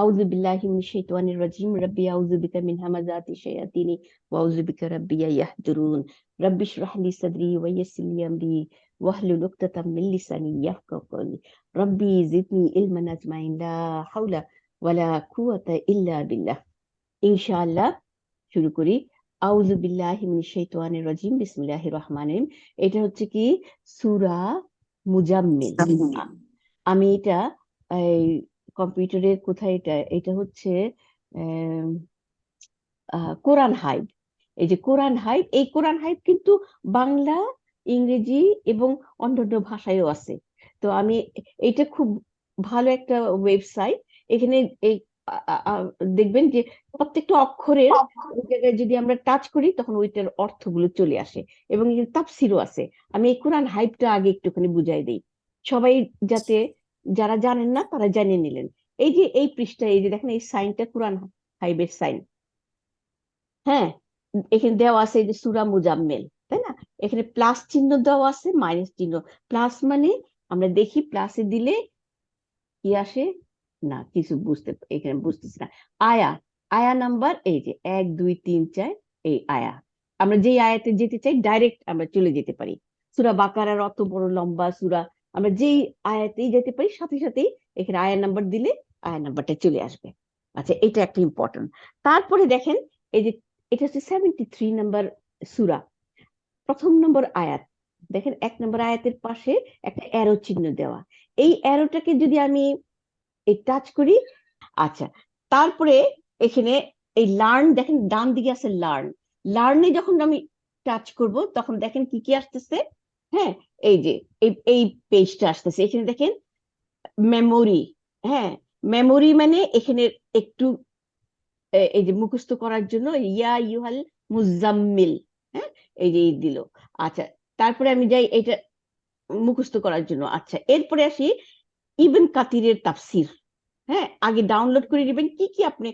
আউযু বিল্লাহি মিনাশ শাইতানির রাজিম রাব্বি আউযু বিকা মিন হামাযাতি শায়াতিনি ওয়া আউযু বিকা রাব্বি ইয়াহদুরুন রাব্বি ইশরাহ লি সাদরি ওয়া ইয়াসসির লি আমরি ওয়াহলুল উকদাতাম মিন লিসানি ইয়াফকাহু কওলি রাব্বি জিদনি ইলমান আজমাইন লা হাওলা ওয়ালা কুওয়াতা ইল্লা বিল্লাহ। ইনশাআল্লাহ শুরু করি। আউযু বিল্লাহি মিনাশ শাইতানির রাজিম বিসমিল্লাহির রহমানির রহিম। এটা হচ্ছে কি সূরা মুজাম্মিল। আমি এটা এই কম্পিউটারের কোথায়, এটা এটা হচ্ছে আহ, কোরআন হাইব। এই যে কোরআন হাইব, এই কোরআন হাইব কিন্তু বাংলা, ইংরেজি এবং অন্যান্য ভাষায়ও আছে। তো আমি, এটা খুব ভালো একটা ওয়েবসাইট। এখানে এই আ- আ- আ- দেখবেন যে প্রত্যেকটা অক্ষরের ওই জায়গায় যদি আমরা টাচ করি তখন ওইটার অর্থগুলো চলে আসে, এবং এখানে তাফসিরও আছে। আমি এই কোরআন হাইবটা আগে একটুখানি বুঝাই দিই সবাই, যাতে যারা জানেন না তারা জানিয়ে নিলেন। এই যে এই পৃষ্ঠায়, এই যে দেখেন এই সাইনটা কোরআন হাইবের সাইন। হ্যাঁ, এখানে দেওয়া আছে এই যে সূরা মুজাম্মেল, তাই না? এখানে প্লাস চিহ্ন দেওয়া আছে, মাইনাস চিহ্ন। প্লাস মানে আমরা দেখি প্লাসে দিলে কি আসে, না কিছু বুঝতে এখানে বুঝতেছি না। আয়া, আয়া নাম্বার এই যে 1 2 3 4, এই আয়া। আমরা যেই আয়াতে যেতে চাই ডাইরেক্ট আমরা চলে যেতে পারি। সূরা বাকারার অত বড় লম্বা সূরা, আমরা যেই আয়াতেই যেতে পারি সাথে সাথেই এখানে আয়া নাম্বার দিলে আয়া নাম্বারটা চলে আসবে। আচ্ছা, এটা একটা ইম্পর্টেন্ট। তারপরে দেখেন এই যে এটা হচ্ছে 73 নম্বর সূরা, প্রথম নম্বর আয়াত। দেখেন 1 নম্বর আয়াতের পাশে একটা অ্যারো চিহ্ন দেওয়া। এই অ্যারোটাকে যদি আমি এই টাচ করি, আচ্ছা, তারপরে এখানে এই লার্ন, দেখেন ডান দিকে আছে লার্ন। লার্নে যখন আমি টাচ করব তখন দেখেন কি কি আসতেছে। হ্যাঁ, এই যে এই পেজটা আসতেছে। এখানে দেখেন মেমোরি। হ্যাঁ, মেমোরি মানে এখানে একটু এই যে মুখস্থ করার জন্য ইয়া ইউহাল মুজাম্মিল। হ্যাঁ, এই যে এই দিল। আচ্ছা, তারপরে আমি যাই এটা মুখস্থ করার জন্য। আচ্ছা, এরপরে আসি ইবন কাতিরের তাফসির। হ্যাঁ, আগে ডাউনলোড করে নেবেন কি কি আপনি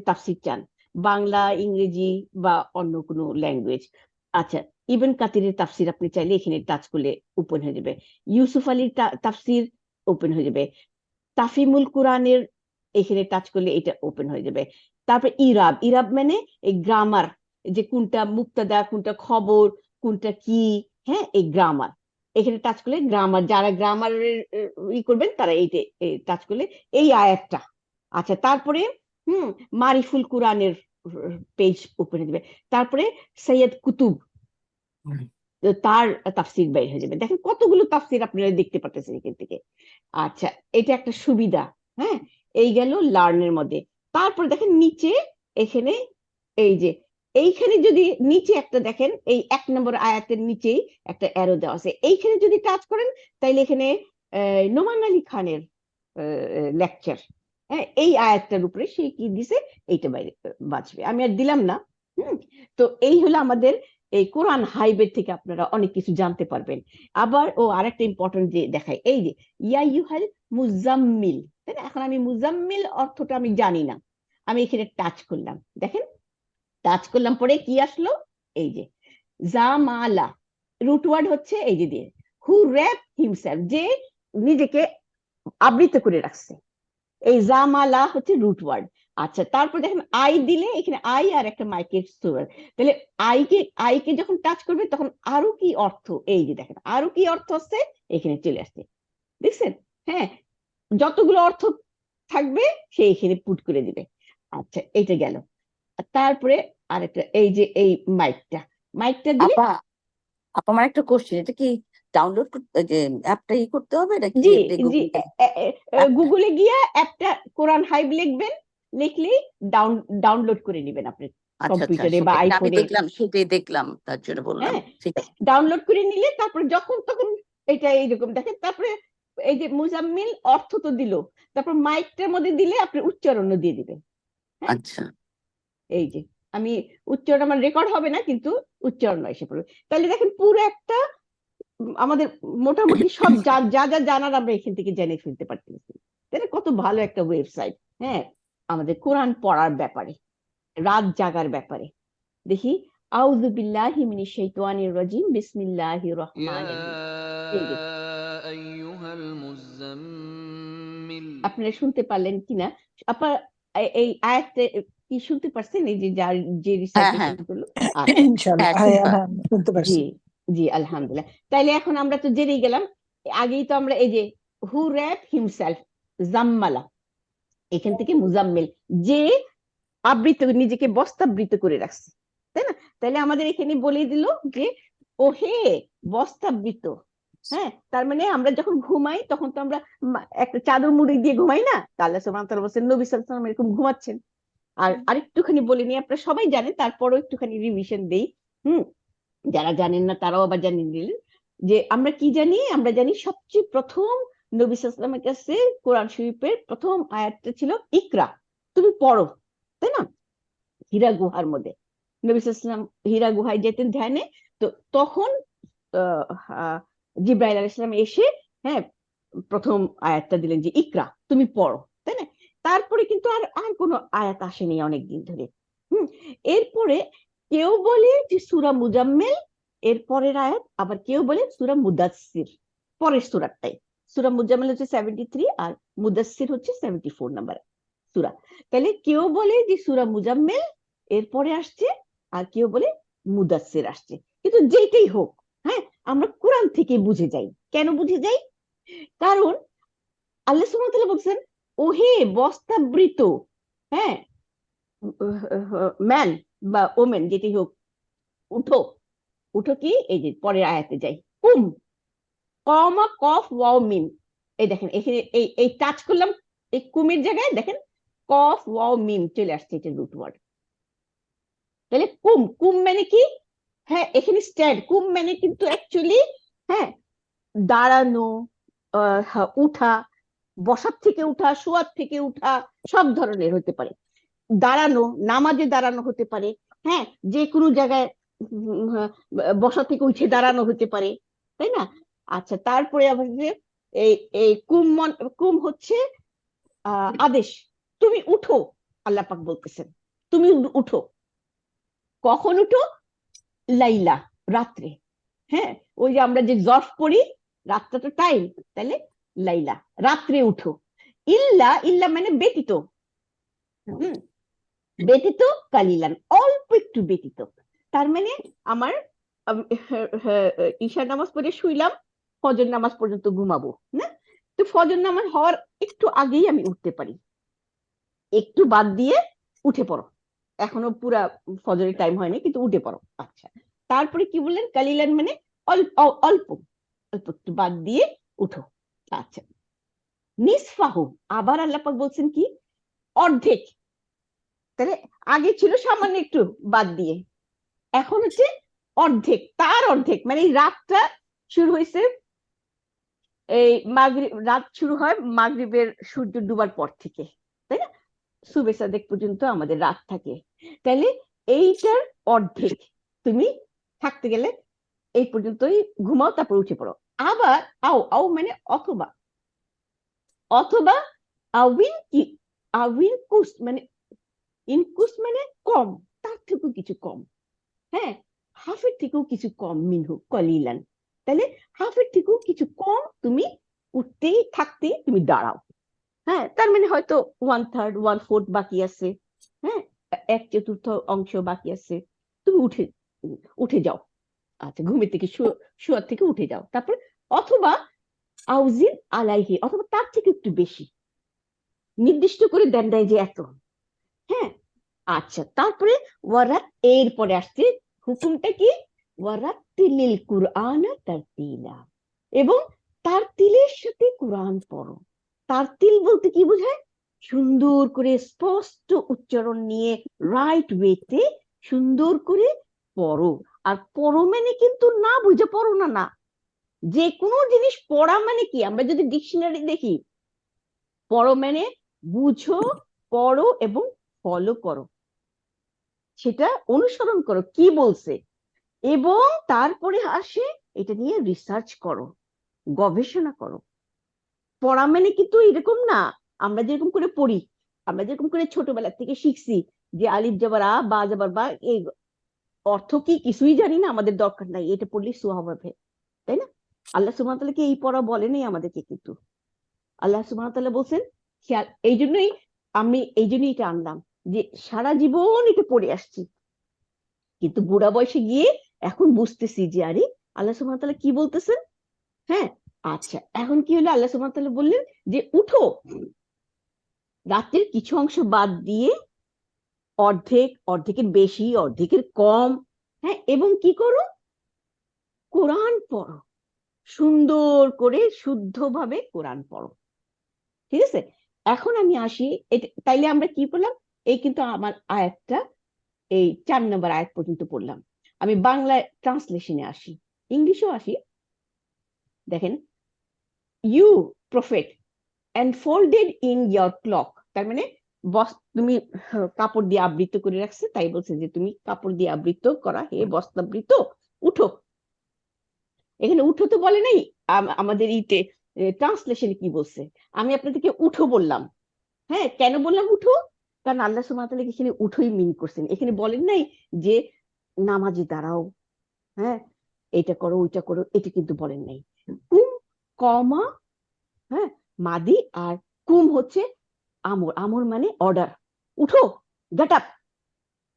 তাফসির চান, বাংলা, ইংরেজি বা অন্য কোনো ল্যাঙ্গুয়েজ। আচ্ছা, ইবন কাতিরের তাফসির আপনি চাইলে এখানে টাচ করলে ওপেন হয়ে যাবে। ইউসুফ আলীর তাফসির ওপেন হয়ে যাবে। তাফিমুল কোরআনের এখানে টাচ করলে এটা ওপেন হয়ে যাবে। তারপর ইরাব, ইরাব মানে এই গ্রামার, যে কোনটা মুক্তাদা, কোনটা খবর, কোনটা কি। হ্যাঁ, এই গ্রামার এখানে টাচ করলে গ্রামার, যারা গ্রামারের ই করবেন তারা এইটা টাচ করলে এই আয়াতটা। আচ্ছা, তারপরে মারিফুল কোরআনের পেজ ওপেন হয়ে যাবে। তারপরে সৈয়দ কুতুব, তার তাফসির বের হয়ে যাবে। দেখেন কতগুলো তাফসির আপনারা দেখতে পাচ্ছেন এখান থেকে। আচ্ছা, এটা একটা সুবিধা। হ্যাঁ, এই গেল লার্নের মধ্যে। তারপর দেখেন নিচে এখানে এই যে এইখানে যদি নিচে একটা দেখেন, এই 1 নম্বর আয়াতের নিচেই একটা অ্যারো দেওয়া আছে। এইখানে যদি টাচ করেন তাইলে এখানে নোমান আলী খানের লেকচার, হ্যাঁ, এই আয়াতটার উপরে সে কি দিছে এইটা বাইরে বাঁচবে। আমি আর দিলাম না। হুম, তো এই হলো আমাদের এই কোরআন হাইবের থেকে আপনারা অনেক কিছু জানতে পারবেন। আবার ও আরেকটা ইম্পর্টেন্ট যে দেখায়, এই যে ইয়া ইউহাল মুজাম্মিল, তাই না? এখন আমি মুজাম্মিল অর্থটা আমি জানি না, আমি এখানে টাচ করলাম। দেখেন টাচ করলাম পরে কি আসলো, এই যে জামালা, রুট ওয়ার্ড হচ্ছে এই যে দিয়ে, হু র্যাপ হিমসেলফ, যে নিজেকে আবৃত করে রাখছে। এই জামালা হচ্ছে রুট ওয়ার্ড। আচ্ছা, তারপর দেখেন আই দিলে এখানে আই আর একটা মাইকের সুর, তাহলে আইকে যখন টাচ করবে তখন আরো কি অর্থ, এই যে দেখেন আরো কি অর্থ আছে এখানে চলে আসছে, দেখছেন? হ্যাঁ, যতগুলো অর্থ থাকবে সে এখানে পুট করে দিবে। আচ্ছা, এটা গেল। তারপরে আরেকটা এই যে এই মাইকটা, মাইকটা দিলে। আপা আপা আমার একটা কোশ্চেন, এটা কি ডাউনলোড করতে, যে অ্যাপটা করতে হবে নাকি জি, এমনি জি, গুগল থেকে অ্যাপটা? গুগলে গিয়ে একটা কোরআন হাইব লিখবেন, লিখলেই ডাউনলোড করে নেবেন আপনি আচ্ছা আচ্ছা, কম্পিউটারে বা সেটাই আমি আইফোনে। দেখলাম, সেটাই দেখলাম, তার জন্য বললাম। হ্যাঁ, ঠিক আছে। ডাউনলোড করে নিলে তারপর যখন তখন এটা এইরকম দেখেন। তারপরে এই যে মুজাম্মিল অর্থ তো দিল, তারপর মাইকটার মধ্যে দিলে আপনি উচ্চারণ দিয়ে দিবেন। হ্যাঁ, আচ্ছা, এই যে আমি উচ্চারণ, আমার রেকর্ড হবে না কিন্তু উচ্চারণ এসে পড়বে। তাহলে দেখেন পুরো একটা আমাদের মোটামুটি সব যা যা যা জানার আমরা এখান থেকে জেনে ফেলতে পারতেছি। তাহলে কত ভালো একটা ওয়েবসাইট। হ্যাঁ, আমাদের কোরআন পড়ার ব্যাপারে, রাত জাগার ব্যাপারে। দেখি, আউযু বিল্লাহি মিনাশ শাইতানির রাজিম বিসমিল্লাহির রহমানির রহিম। এই যে أيها المزمل আপনারা শুনতে পারলেন কিনা? আপনার এই আয়াতে কি শুনতে পারছেন, এই যে যার যে হ্যাঁ রিসাইটেশন করলো? আচ্ছা, ইনশাআল্লাহ হ্যাঁ শুনতে হ্যাঁ শুনতে পারছি। জি জি আলহামদুলিল্লাহ। তাইলে এখন আমরা তো জেনেই গেলাম, আগেই তো আমরা এই যে হু র‍্যাপ হিমসেলফ, জাম্মালা, এখান থেকে মুজাম্মিল, যে আবৃত, নিজেকে বস্তাবৃত করে রাখছে, তাই না? তাহলে আমাদের এখানে বলে দিল যে ও হে বস্তাবৃত। হ্যাঁ, তার মানে আমরা যখন ঘুমাই তখন তো আমরা একটা চাদর মুড়ি দিয়ে ঘুমাই না? তা আল্লাহ সুবহানাহু ওয়া তাআলা বলেন নবী সাল্লাল্লাহু আলাইহি ওয়াসাল্লাম এরকম ঘুমাচ্ছেন। আর আরেকটুখানি বলে নিই, আপনারা সবাই জানেন, তারপরও একটুখানি রিভিশন দেই। হুম, যারা জানেন না তারাও আবার জানিয়ে দিলেন যে আমরা কি জানি। আমরা জানি সবচেয়ে প্রথম নবী সাল্লাল্লাহু আলাইহি ওয়াসাল্লামের কাছে কোরআন শরীফের প্রথম আয়াতটা ছিল ইকরা, তুমি পড়ো, তাই না? হীরা গুহার মধ্যে নবী সাল্লাল্লাহু আলাইহি ওয়াসাল্লাম হীরা গুহায় যেতেন ধ্যানে, তো তখন জিব্রাইল আলাইহিস সালাম এসে, হ্যাঁ, প্রথম আয়াতটা দিলেন যে ইকরা, তুমি পড়ো, তাই না? তারপরে কিন্তু আর আর কোনো আয়াত আসেনি অনেকদিন ধরে। হুম, এরপরে কেউ বলে যে সূরা মুজাম্মিল এর পরের আয়াত, আবার কেউ বলে সূরা মুদাসসির পরের সূরাটাই। সূরা মুজাম্মিল হচ্ছে 73 আর মুদাসসির হচ্ছে 74 নাম্বার সূরা। তাহলে কেউ বলে যে সূরা মুজাম্মিল এরপরে আসছে, আর কেউ বলে মুদাসসির আসছে। কিন্তু যেটাই হোক, হ্যাঁ, আমরা কোরআন থেকে বুঝে যাই। কেন বুঝে যাই? কারণ আল্লাহ সুবহানাহু ওয়া তাআলা বলছেন ওহে বস্তাবৃত, হ্যাঁ, ম্যান বা ওমেন যেটাই হোক, উঠো। উঠো কি, এই যে পরের আয়াতে যাই, কুম, কমা কফ ওয়াও মিম। এই দেখেন এখানে এই এই টাচ করলাম, এই কুমের জায়গায় দেখেন কফ ওয়াও মিম চলে আসছে, এটা রুট ওয়ার্ড। তাহলে কুম, কুম মানে কি? হ্যাঁ, এখানে স্ট্যান্ড, কুম মানে কিন্তু অ্যাকচুয়ালি, হ্যাঁ, দাঁড়ানো, উঠা, বসার থেকে উঠা, শোয়ার থেকে উঠা, সব ধরনের হতে পারে। দাঁড়ানো, নামাজে দাঁড়ানো হতে পারে, হ্যাঁ, যে কোনো জায়গায় বসা থেকে উঠে দাঁড়ানো হতে পারে, তাই না? আচ্ছা, তারপরে আবার যে এই এই কুম কুম হচ্ছে আদেশ, তুমি উঠো, আল্লাহ পাক বলতেছেন তুমি উঠো। কখন উঠো? লাইলা, রাত্রে। হ্যাঁ, ওই যে আমরা যে জর্ফ পড়ি, রাতটা তো টাইম, তাহলে লাইলা, রাত্রে উঠো। ইল্লা, ইল্লা মানে ব্যতীত, হুম, ব্যতীত, কালিলান, অল্প একটু ব্যতীত। তার মানে আমার ঈশার নামাজ পড়ে শুইলাম, ফজর নামাজ পর্যন্ত ঘুমাবো না, তো ফজর নামাজ হওয়ার একটু আগেই আমি উঠতে পারি, একটু বাদ দিয়ে উঠে পড়ো, এখনো পুরা ফজরের টাইম হয়নি কিন্তু উঠে পড়ো। আচ্ছা, তারপরে কি বললেন? কালিলান মানে অল্প, অল্প অল্প একটু বাদ দিয়ে উঠো। আচ্ছা, নিসফাহু, আবার আল্লাহ পাক বলছেন কি? অর্ধেক। তাহলে আগে ছিল সামান্য একটু বাদ দিয়ে, এখন হচ্ছে অর্ধেক, তার অর্ধেক। মানে এই রাতটা শুরু হয়েছে, এই মাগরিব, রাত শুরু হয় মাগরিবের সূর্য ডুবার পর থেকে, তাই না? সুবে সাদেক পর্যন্ত আমাদের রাত থাকে। তাহলে এইটার অর্ধেক তুমি থাকতে গেলে এই পর্যন্তই ঘুমাও, তারপর উঠে পড়ো। আবার আও, আও মানে অথবা, অথবা আউইন কি, আউইন কুস মানে, ইনকুস মানে কম, তার থেকেও কিছু কম, হ্যাঁ, হাফের থেকেও কিছু কম, মিনহু কলিলান। তাহলে হাফের থেকেও কিছু কম তুমি উঠতেই থাকতে তুমি দাঁড়াও। হ্যাঁ, তার মানে হয়তো 1/3 1/4 বাকি আছে, হ্যাঁ, 1/4 অংশ বাকি আছে, তুমি উঠে উঠে যাও। আচ্ছা, ঘুমের থেকে শুয়ার থেকে উঠে যাও। তারপর অথবা আউজিন আলাইহি, অথবা তার থেকে একটু বেশি, নির্দিষ্ট করে দেন দেয় যে এত, হ্যাঁ। আচ্ছা, তারপরে ওয়ারাত, এরপরে আসছে হুকুমটা কি? ওয়ারাত্তিলিল কুরআন তারতিলা, এবং তার তিলের সাথে কোরআন পড়ো। তার তিল বলতে কি বোঝায়? সুন্দর করে স্পষ্ট উচ্চারণ নিয়ে রাইট ওয়েতে সুন্দর করে পড়ো। আর পড়ো মানে কিন্তু না বুঝে পড়ো না, না, যে কোনো জিনিস পড়া মানে কি, আমরা যদি ডিকশনারি দেখি, পড়ো মানে বুঝো, পড়ো এবং ফলো করো, সেটা অনুসরণ করো কি বলছে, এবং তারপরে আসে এটা নিয়ে রিসার্চ করো, গবেষণা করো। পড়া মানে কিন্তু এরকম না, আমরা যেরকম করে পড়ি, আমরা যেরকম করে ছোটবেলা থেকে শিখছি যে আলিফ যাবার আ, বা যাবার বা, এই অর্থ কি কিছুই জানি না, আমাদের দরকার নাই, এটা পড়লে সোয়াব হবে, তাই না? আল্লাহ সুবহানাহু ওয়া তাআলা কি এই পড়া বলেনি আমাদেরকে? কিন্তু আল্লাহ সুবহানাহু ওয়া তাআলা বলছেন খেয়াল, এই জন্যই এটা আনলাম, যে সারা জীবন এটা পড়ে আসছি, কিন্তু বুড়া বয়সে গিয়ে এখন বুঝতেছি যে আরে আল্লাহ সুবহানাহু ওয়া তাআলা কি বলতেছেন। হ্যাঁ, আচ্ছা এখন কি হলো, আল্লাহ সুবহানাহু ওয়া তাআলা বললেন যে উঠো, রাতের কিছু অংশ বাদ দিয়ে অর্ধেক, অর্ধেকের বেশি, অর্ধেকের কম, হ্যাঁ, এবং কি করো, কোরআন পড়ো, সুন্দর করে শুদ্ধভাবে কোরআন পড়ো। ঠিক আছে, এখন আমি আসি, তাইলে আমরা কি বললাম, এই কিন্তু আমার আয়াতটা, এই 4 নম্বর আয়াত পর্যন্ত পড়লাম। আমি বাংলা ট্রান্সলেশনে আসি, ইংলিশেও আসি। দেখেন, you prophet enfolded in your cloak, তার মানে তুমি কাপড় দিয়ে আবৃত করে রাখছে, তাই বলছে যে তুমি কাপড় দিয়ে আবৃত করা হে বস্ত্রাবৃত, উঠো। এখানে উঠো তো বলে নাই, আমাদের ইতে ট্রান্সলেশনে কি বলছে, আমি আপনাদেরকে উঠো বললাম। হ্যাঁ, কেন বললাম উঠো, কারণ আল্লাহ সুবহানাহু ওয়া তাআলা এখানে উঠোই মিন করছেন, এখানে বলেন নাই যে নামাজে দাঁড়াও, হ্যাঁ এটা করো ওইটা করো, এটা কিন্তু বলেন নাই। কুম, কমা, হ্যাঁ, মাদি, আর কুম হচ্ছে আমর, আমর মানে অর্ডার, উঠো, গেট আপ।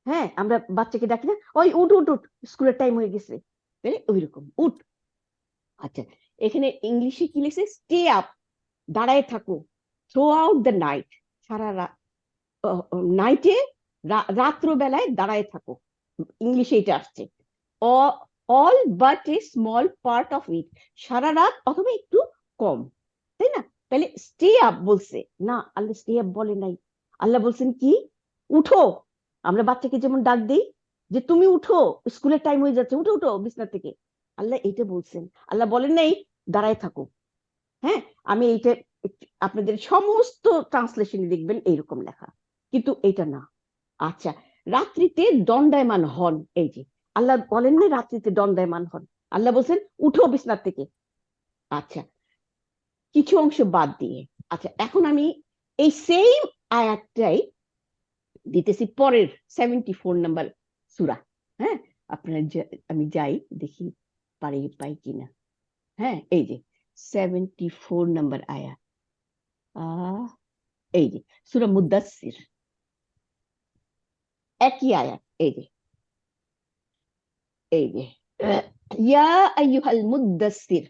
হ্যাঁ, আমরা বাচ্চাকে ডাকি না, ওই উঠ উঠ উঠ, স্কুলের টাইম হয়ে গেছে, তাই ওই রকম উঠ। আচ্ছা, এখানে ইংলিশে কি লিখছে, স্টে আপ, দাঁড়ায় থাকো, থ্রু আউট দ্য নাইট, সারা রাত, নাইটে, রাত্র বেলায় দাঁড়ায় থাকো, ইংলিশে এটা আসছে। All but a small part of it, সারা রাত অথবা একটু কম, তাই না? তাহলে স্টে আপ বলছে না, আল্লাহ স্টে আপ বলে নাই, আল্লাহ বলছেন কি, উঠো। আমরা বাচ্চাকে যেমন ডাক দিই যে তুমি উঠো, স্কুলের টাইম হয়ে যাচ্ছে, উঠো উঠো বিছনা থেকে, আল্লাহ এটা বলছেন, আল্লাহ বলেন নাই দাঁড়ায় থাকো। হ্যাঁ, আমি এইটা আপনাদের সমস্ত ট্রান্সলেশনে দেখবেন এইরকম লেখা, কিন্তু এটা না। আচ্ছা, রাত্রিতে দণ্ডায়মান হন, এই যে আল্লাহ বলেন না রাত্রিতে দণ্ডায়মান হন, আল্লাহ বলছেন উঠো বিছনার থেকে। আচ্ছা, কিছু অংশ বাদ দিয়ে। আচ্ছা, এখন আমি এই সেম আয়াতটাই দিতেছি পরের 74 নম্বর সূরা। হ্যাঁ, আপনারা আমি যাই দেখি পাই কিনা। হ্যাঁ, এই যে 74 নম্বর আয়াত, এই যে সূরা মুদাসসির, একই আয়াত, এই যে ইয়া আইয়ুহাল মুদাসসির,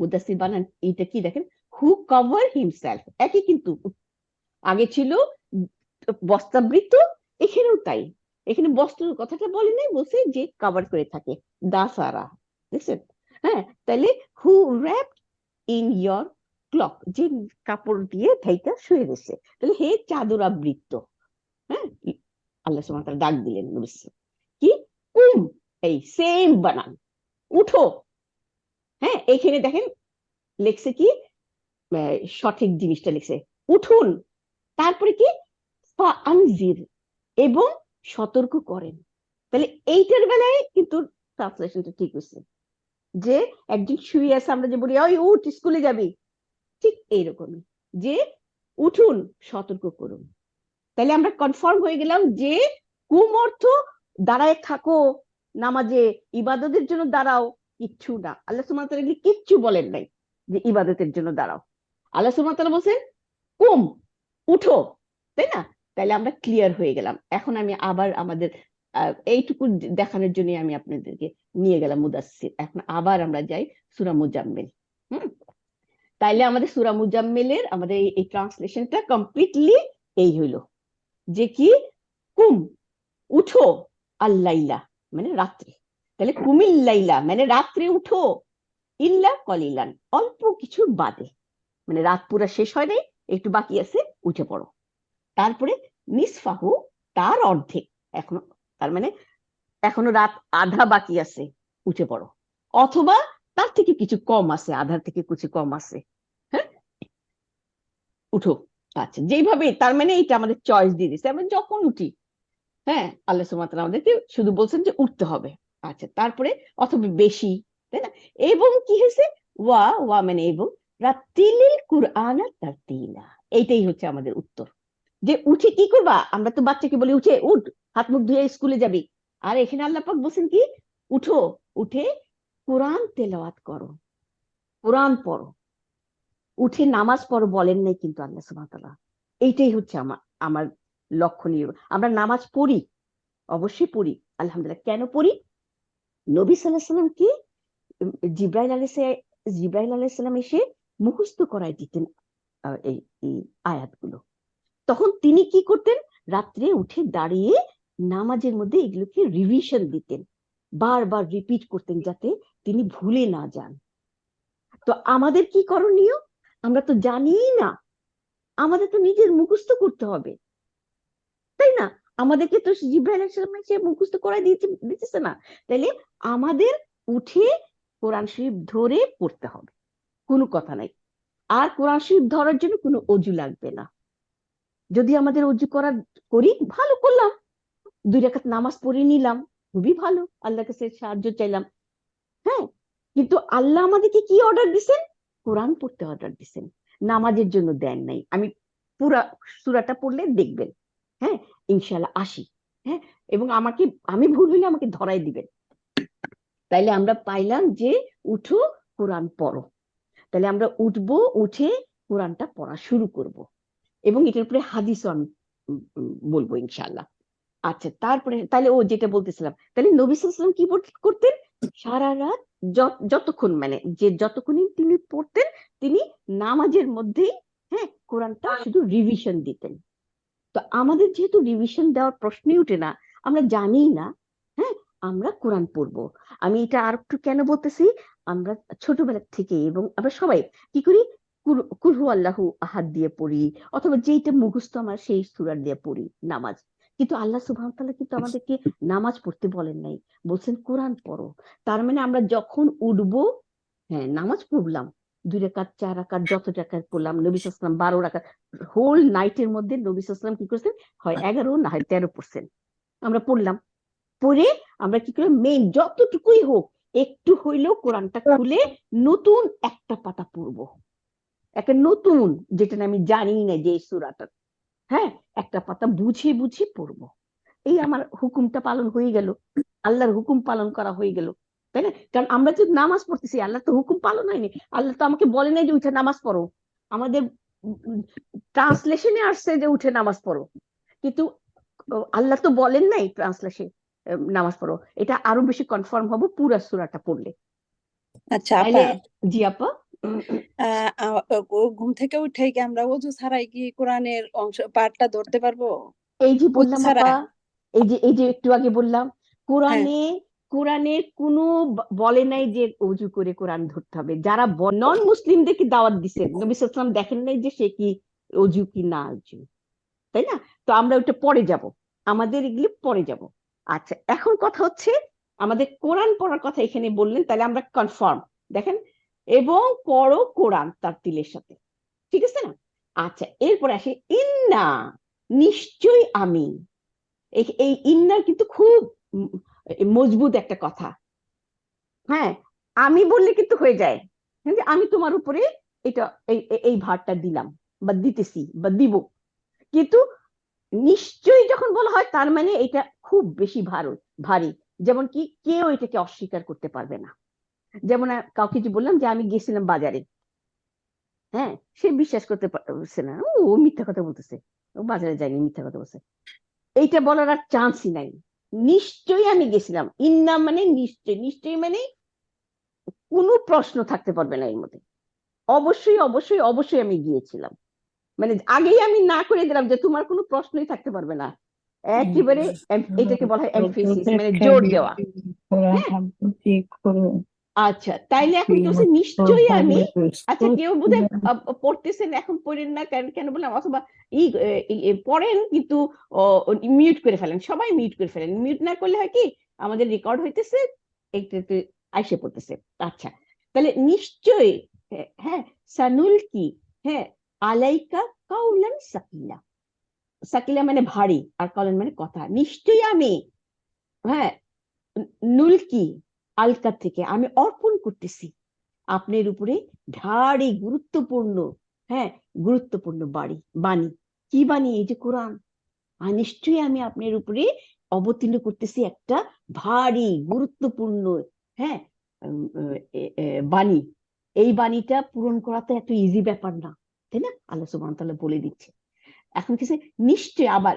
মুদাসসির বানান এটা কি দেখেন, হু কভার হিমসেলফ, একই কিন্তু, আগে ছিল বস্ত্রাবৃত, এখানেও তাই, এখানে বস্ত্রের কথাটা বলে নাই, বলছে যে কভার করে থাকে, দাসারা, দেখছেন? হ্যাঁ, তাহলে হু র্যাপ ইন ইয়োর ক্লক, যে কাপড় দিয়ে ঢাইকা শুয়ে গেছে, তাহলে হে চাদর আবৃত। হ্যাঁ, আল্লাহ সুবহানাহু ওয়া তাআলা ডাক দিলেন কি, কুম, এই সেম বানান, উঠো। হ্যাঁ, এখানে দেখেন লেখছে কি, সঠিক জিনিসটা লিখছে, উঠুন, তারপরে কি, আনজির, এবং সতর্ক করেন। তাহলে এইটার বেলায় কিন্তু ট্রান্সলেশনটা ঠিক হচ্ছে, যে একজন শুয়ে আছে, আমরা যে বলি ওই উঠ স্কুলে যাবি, ঠিক এইরকমই, যে উঠুন, সতর্ক করুন। তাহলে আমরা কনফার্ম হয়ে গেলাম যে কুম অর্থ দাঁড়ায় থাকো, নামাজে ইবাদতের জন্য দাঁড়াও, কিচ্ছু না, আল্লাহ সুবহানাহু ওয়া তাআলা কিচ্ছু বলেন নাই যে ইবাদতের জন্য দাঁড়াও, আল্লাহ সুবহানাহু ওয়া তাআলা বলছেন কুম, উঠো, তাই না? তাহলে আমরা ক্লিয়ার হয়ে গেলাম। এখন আমি আবার আমাদের এইটুকু দেখানোর জন্য আমি আপনাদেরকে নিয়ে গেলাম মুদাসসির, এখন আবার আমরা যাই সূরা মুজাম্মিল। হুম, তাইলে আমাদের সূরা মুজাম্মিলের আমাদের এই ট্রান্সলেশনটা কমপ্লিটলি এই হইলো, যে কি, কুম, উঠো, আল্লাইলা মানে রাত্রে, তাহলে কুমিল লাইলা মানে রাত্রে উঠো, ইল্লা কলিলান অল্প কিছু বাদে, মানে রাত পুরা শেষ হয় নাই, একটু বাকি আছে, উঠে পড়ো। তারপরে নিসফাহু, তার অর্ধেক, এখনো, তার মানে এখনো রাত আধা বাকি আছে, উঠে পড়ো, অথবা তার থেকে কিছু কম আছে, আধার থেকে কিছু কম আছে, হ্যাঁ, উঠো। আচ্ছা, যেইভাবে, তার মানে এটা আমাদের চয়েস দিয়ে দিচ্ছে, আমরা যখন উঠি, হ্যাঁ, আল্লাহ সুবহানাহু ওয়া তাআলা আমাদেরকে শুধু বলছেন যে উঠতে হবে। আচ্ছা, তারপরে অথবা বেশি, তাই না? এবং কি হয়েছে, ওয়া ওয়া মানে এবং, রাত্তিলিল কুরআনা তারতিলা, এইটাই হচ্ছে আমাদের উত্তর, যে উঠে কি করবা, আমরা তো বাচ্চাকে বলি উঠে উঠ, হাত মুখ ধুয়ে স্কুলে যাবি, আর এখানে আল্লাহ পাক বলছেন কি, উঠো, উঠে কোরআন তেলাওয়াত করো, কোরআন পড়ো। উঠে নামাজ পড়ো বলেন নাই কিন্তু আল্লাহ সুবহানাহু ওয়া তাআলা। এইটাই হচ্ছে আমার আমার লক্ষণীয়। আমরা নামাজ পড়ি, অবশ্যই পড়ি, আলহামদুলিল্লাহ। কেন পড়ি? নবী সাল্লাল্লাহু আলাইহি সাল্লামকে জিব্রাইল আলাইহিস সালাম এসে মুখস্থ করায় দিতেন এই এই আয়াতগুলো। তখন তিনি কি করতেন? রাত্রে উঠে দাঁড়িয়ে নামাজের মধ্যে এগুলোকে রিভিশন দিতেন, বারবার রিপিট করতেন যাতে তিনি ভুলে না যান। তো আমাদের কি করণীয়? আমরা তো জানিই না, আমাদের তো নিজের মুখস্থ করতে হবে, তাই না? আমাদেরকে তো জিব্রাইল আলাইহিস সালাম এসে মুখস্থ করায় দিতেছে না। তাইলে আমাদের উঠে কোরআন শরীফ ধরে পড়তে হবে, কোনো কথা নাই। আর কোরআন শরীফ ধরার জন্য কোনো অজু লাগবে না। যদি আমাদের অজু করি, ভালো করলাম, 2 রাকাত নামাজ পড়ে নিলাম, খুবই ভালো, আল্লাহর কাছে সাহায্য চাইলাম। হ্যাঁ, কিন্তু আল্লাহ আমাদেরকে কি অর্ডার দিছেন? কোরআন পড়তে অর্ডার দিছেন, নামাজের জন্য দেন নাই। আমি পুরা সূরাটা পড়লে দেখবেন, হ্যাঁ, ইনশাআল্লাহ আসি। হ্যাঁ, এবং আমি ভুল হইলে আমাকে ধরাই দিবেন। তাইলে আমরা পাইলাম যে উঠো, কোরআন পড়ো। তাহলে আমরা উঠবো, উঠে কোরআনটা পড়া শুরু করব, এবং এটার উপরে হাদিসও আমি বলবো ইনশাআল্লাহ। আচ্ছা, তারপরে তাহলে যেটা বলতেছিলাম, তাহলে নবী সাল্লাল্লাহু আলাইহি ওয়াসাল্লাম কি করতেন? সারা রাত যতক্ষণ মানে যতক্ষণই তিনি পড়তেন, তিনি নামাজের মধ্যেই, হ্যাঁ, কোরআনটা শুধু রিভিশন দিতেন। তো আমাদের যেহেতু রিভিশন দেওয়ার প্রশ্নই উঠে না, আমরা জানি না, হ্যাঁ, আমরা কোরআন পড়বো। আমি এটা আর একটু কেন বলতেছি, আমরা ছোটবেলা থেকে, এবং আমরা সবাই কি করি, কুল হু আল্লাহু আহাদ দিয়ে পড়ি, অথবা যেইটা মুখস্থ আমার সেই সূরা দিয়ে পড়ি নামাজ। কিন্তু আল্লাহ সুবহানাহু ওয়া তাআলা কিন্তু আমাদেরকে নামাজ পড়তে বলেন নাই, বলছেন কোরআন পড়ো। তার মানে আমরা যখন উঠবো, হ্যাঁ, নামাজ পড়লাম, 2 রাকাত 4 রাকাত যত রাকাত পড়লাম, নবী সাল্লাল্লাহু আলাইহি ওয়াসাল্লাম 12 রাকাত, হোল নাইটের মধ্যে নবী সাল্লাল্লাহু আলাইহি ওয়াসাল্লাম কি করছেন, হয় 11 না হয় 13 পড়ছেন। আমরা পড়লাম, পড়ে আমরা কি করলাম, মেইন যতটুকুই হোক একটু হইলেও কোরআনটা খুলে নতুন একটা পাতা পড়বো, একটা নতুন, যেটা আমি জানি না যে এই সূরাটা, হ্যাঁ, একটা পাতা বুঝে বুঝে পড়বো। এই আমার হুকুমটা পালন হয়ে গেল, আল্লাহর হুকুম পালন করা হয়ে গেল, তাই না? কারণ আমরা তো নামাজ পড়তেছি, আল্লাহ তো হুকুম পালন হয়নি। আল্লাহ তো আমাকে বলে নাই যে উঠে নামাজ পড়ো, আমাদের ট্রান্সলেশনে আসছে যে উঠে নামাজ পড়ো, কিন্তু আল্লাহ তো বলেন নাই ট্রান্সলেশন নামাজ পড়ো। এটা আরো বেশি কনফার্ম হবো পুরা সূরাটা পড়লে। আচ্ছা তাইলে আপা, জি আপা, ঘুম থেকে উঠে কি আমরা অজু ছাড়াই কি কোরআনের পাঠটা ধরতে পারবো? এই যে অজু বললাম ছাড়া? আপা, এই যে একটু আগে বললাম, হ্যাঁ। কোরআনে কোরআনের কোনো বলে নাই যে অজু করে কোরআন ধরতে হবে। যারা নন মুসলিমদেরকে দাওয়াত দিচ্ছেন, নবী সাল্লাল্লাহু আলাইহি ওয়াসাল্লাম দেখেন নাই যে সে কি অজু কি না অজু, তাই না? তো আমরা ওটা পরে যাব, আমাদের এগুলি পরে যাব। আচ্ছা, এখন কথা হচ্ছে আমাদের কোরআন পড়ার কথা এখানে বললেন, তাহলে আমরা কনফার্ম, দেখেন, এবং পড়ো কোরআন তার তিলের সাথে, ঠিক আছে না? আচ্ছা, এরপর আসে ইন্না, নিশ্চয়ই আমি। এই ইন্নার কিন্তু খুব মজবুত একটা কথা। হ্যাঁ, আমি বললে কিন্তু হয়ে যায়, যে আমি তোমার উপরে এটা এই ভারটা দিলাম, বা দিতেছি, বা দিব। কিন্তু নিশ্চয়ই যখন বলা হয়, তার মানে এটা খুব বেশি ভারী। যেমন কি, কেউ এটাকে অস্বীকার করতে পারবে না। যেমন কাউকে যে বললাম যে আমি গেছিলাম বাজারে, হ্যাঁ, সে বিশ্বাস করতে পারছে না, ও মিথ্যা কথা বলতেছে, ও বাজারে যায়নি, মিথ্যা কথা বলছে, এইটা বলার আর চান্সই নাই। নিশ্চয়ই আমি গেছিলাম, ইন্না মানে নিশ্চয়, নিশ্চয়ই মানে কোনো প্রশ্ন থাকতে পারবে না এর মধ্যে, অবশ্যই অবশ্যই অবশ্যই আমি গিয়েছিলাম, মানে আগেই আমি না করে দিলাম যে তোমার কোনো প্রশ্নই থাকতে পারবে না, একেবারে এটাকে বলা হয় এমফেসিস, মানে জোর দেওয়া। হ্যাঁ, আচ্ছা, তাইলে এখন কি হচ্ছে, নিশ্চয়ই আমি। আচ্ছা, কেউ বোধহয় পড়তেছেন, এখন পড়েন না, কেন কেন বললাম, অথবা পড়েন কিন্তু মিউট করে ফেলেন, সবাই মিউট করে ফেলেন। মিউট না করলে হয় কি, আমাদের রেকর্ড হইতেছে, একটু আইসে পড়তেছে। আচ্ছা, তাহলে নিশ্চয়ই, হ্যাঁ, সানুল কি, হ্যাঁ, আলাইকা কাউলান সাকিলা, সাকিলা মানে ভারী, আর কাউলান মানে কথা। নিশ্চয়ই আমি, হ্যাঁ, নুলকি, আলকা থেকে আমি অর্পণ করতেছি আপনার উপরে ভারী গুরুত্বপূর্ণ, হ্যাঁ, গুরুত্বপূর্ণ বাণী। কি বাণী? এই যে কোরআন। আর নিশ্চয়ই আমি আপনার উপরে অবতীর্ণ করতেছি একটা ভারী গুরুত্বপূর্ণ, হ্যাঁ, বাণী। এই বাণীটা পূরণ করা তো এত ইজি ব্যাপার না, তাই না? আল্লাহ সুবহানাহু ওয়া তাআলা বলে দিচ্ছে। এখন কিছু নিশ্চয়, আবার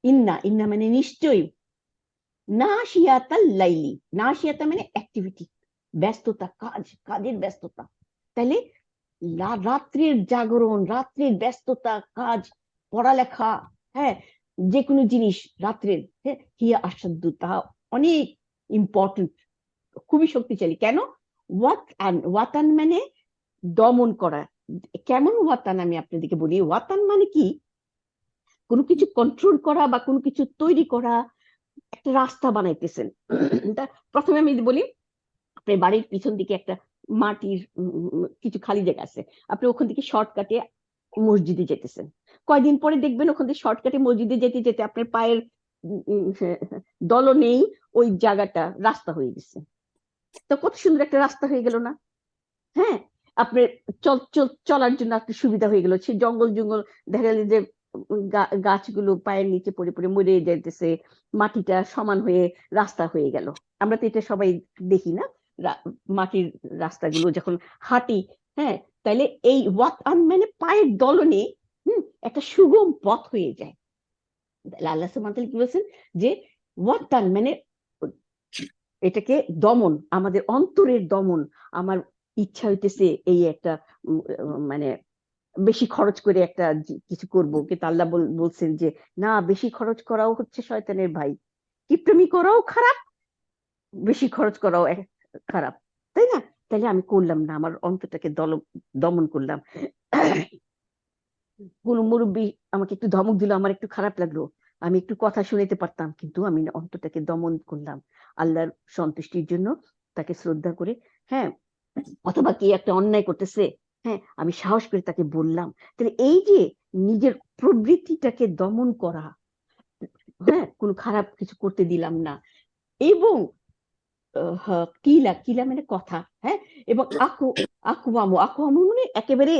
ইন্না, ইন্না মানে নিশ্চয়ই, নাশিয়াতাল লাইলি, নাশিয়াতা মানে অ্যাক্টিভিটি, ব্যস্ততা, কাজ, কাজের ব্যস্ততা। তাইলে রাত্রির জাগরণ, রাত্রির ব্যস্ততা, কাজ, পড়ালেখা, হ্যাঁ, যে কোনো জিনিস রাত্রের, হ্যাঁ, হিয়া আসাদ্দু, তাহা অনেক ইম্পর্টেন্ট, খুবই শক্তিশালী। কেন? ওয়াতান মানে দমন করা। কেমন ওয়াতান আমি আপনাদেরকে বলি। ওয়াতান মানে কি? কোনো কিছু কন্ট্রোল করা বা কোনো কিছু তৈরি করা, একটা রাস্তা বানাইতেছেন। প্রথমে আমি বলি, আপনার বাড়ির পিছন দিকে একটা মাটির কিছু খালি জায়গা আছে, আপনি ওখান থেকে শর্টকাটে মসজিদে যেতেছেন। কয়দিন পরে দেখবেন ওখান থেকে শর্টকাটে মসজিদে যেতে যেতে আপনার পায়ের দল নেই, ওই জায়গাটা রাস্তা হয়ে গেছে। তো কত সুন্দর একটা রাস্তা হয়ে গেল না? হ্যাঁ, আপনার চলার জন্য একটা সুবিধা হয়ে গেল। সে জঙ্গল জঙ্গল দেখা গেল যে গাছগুলো পায়ের নিচে পড়ে পড়ে মরে যাইতেছে, মাটিটা সমান হয়ে রাস্তা হয়ে গেল। আমরা তো এটা সবাই দেখি না, মাটির রাস্তাগুলো যখন হাঁটি। হ্যাঁ, তাইলে এই ওয়াতান মানে পায়ের দলনে একটা সুগম পথ হয়ে যায়। আল্লাহ সুবহানাহু ওয়া তাআলা কি বলছেন যে ওয়াতান মানে এটাকে দমন, আমাদের অন্তরের দমন। আমার ইচ্ছা হইতেছে এই একটা মানে বেশি খরচ করে একটা কিছু করব, কিন্তু আল্লাহ বলছেন যে না, বেশি খরচ করাও হচ্ছে শয়তানের ভাই, কিপটামি করাও খারাপ, বেশি খরচ করাও খারাপ, তাই না? তাহলে আমি করলাম না, আমার অন্তরটাকে দমন করলাম। কোন মুরব্বী আমাকে একটু ধমক দিল, আমার একটু খারাপ লাগলো, আমি একটু কথা শুনাইতে পারতাম, কিন্তু আমি অন্তরটাকে দমন করলাম আল্লাহর সন্তুষ্টির জন্য, তাকে শ্রদ্ধা করে। হ্যাঁ, অথবা কি একটা অন্যায় করতেছে, হ্যাঁ, আমি সাহস করে তাকে বললাম। তাহলে এই যে নিজের প্রবৃত্তিটাকে দমন করা, হ্যাঁ, কোনো খারাপ কিছু করতে দিলাম না। এবং কিলা, কিলা মানে কথা, হ্যাঁ, এবং আকুয়ামু মানে একেবারে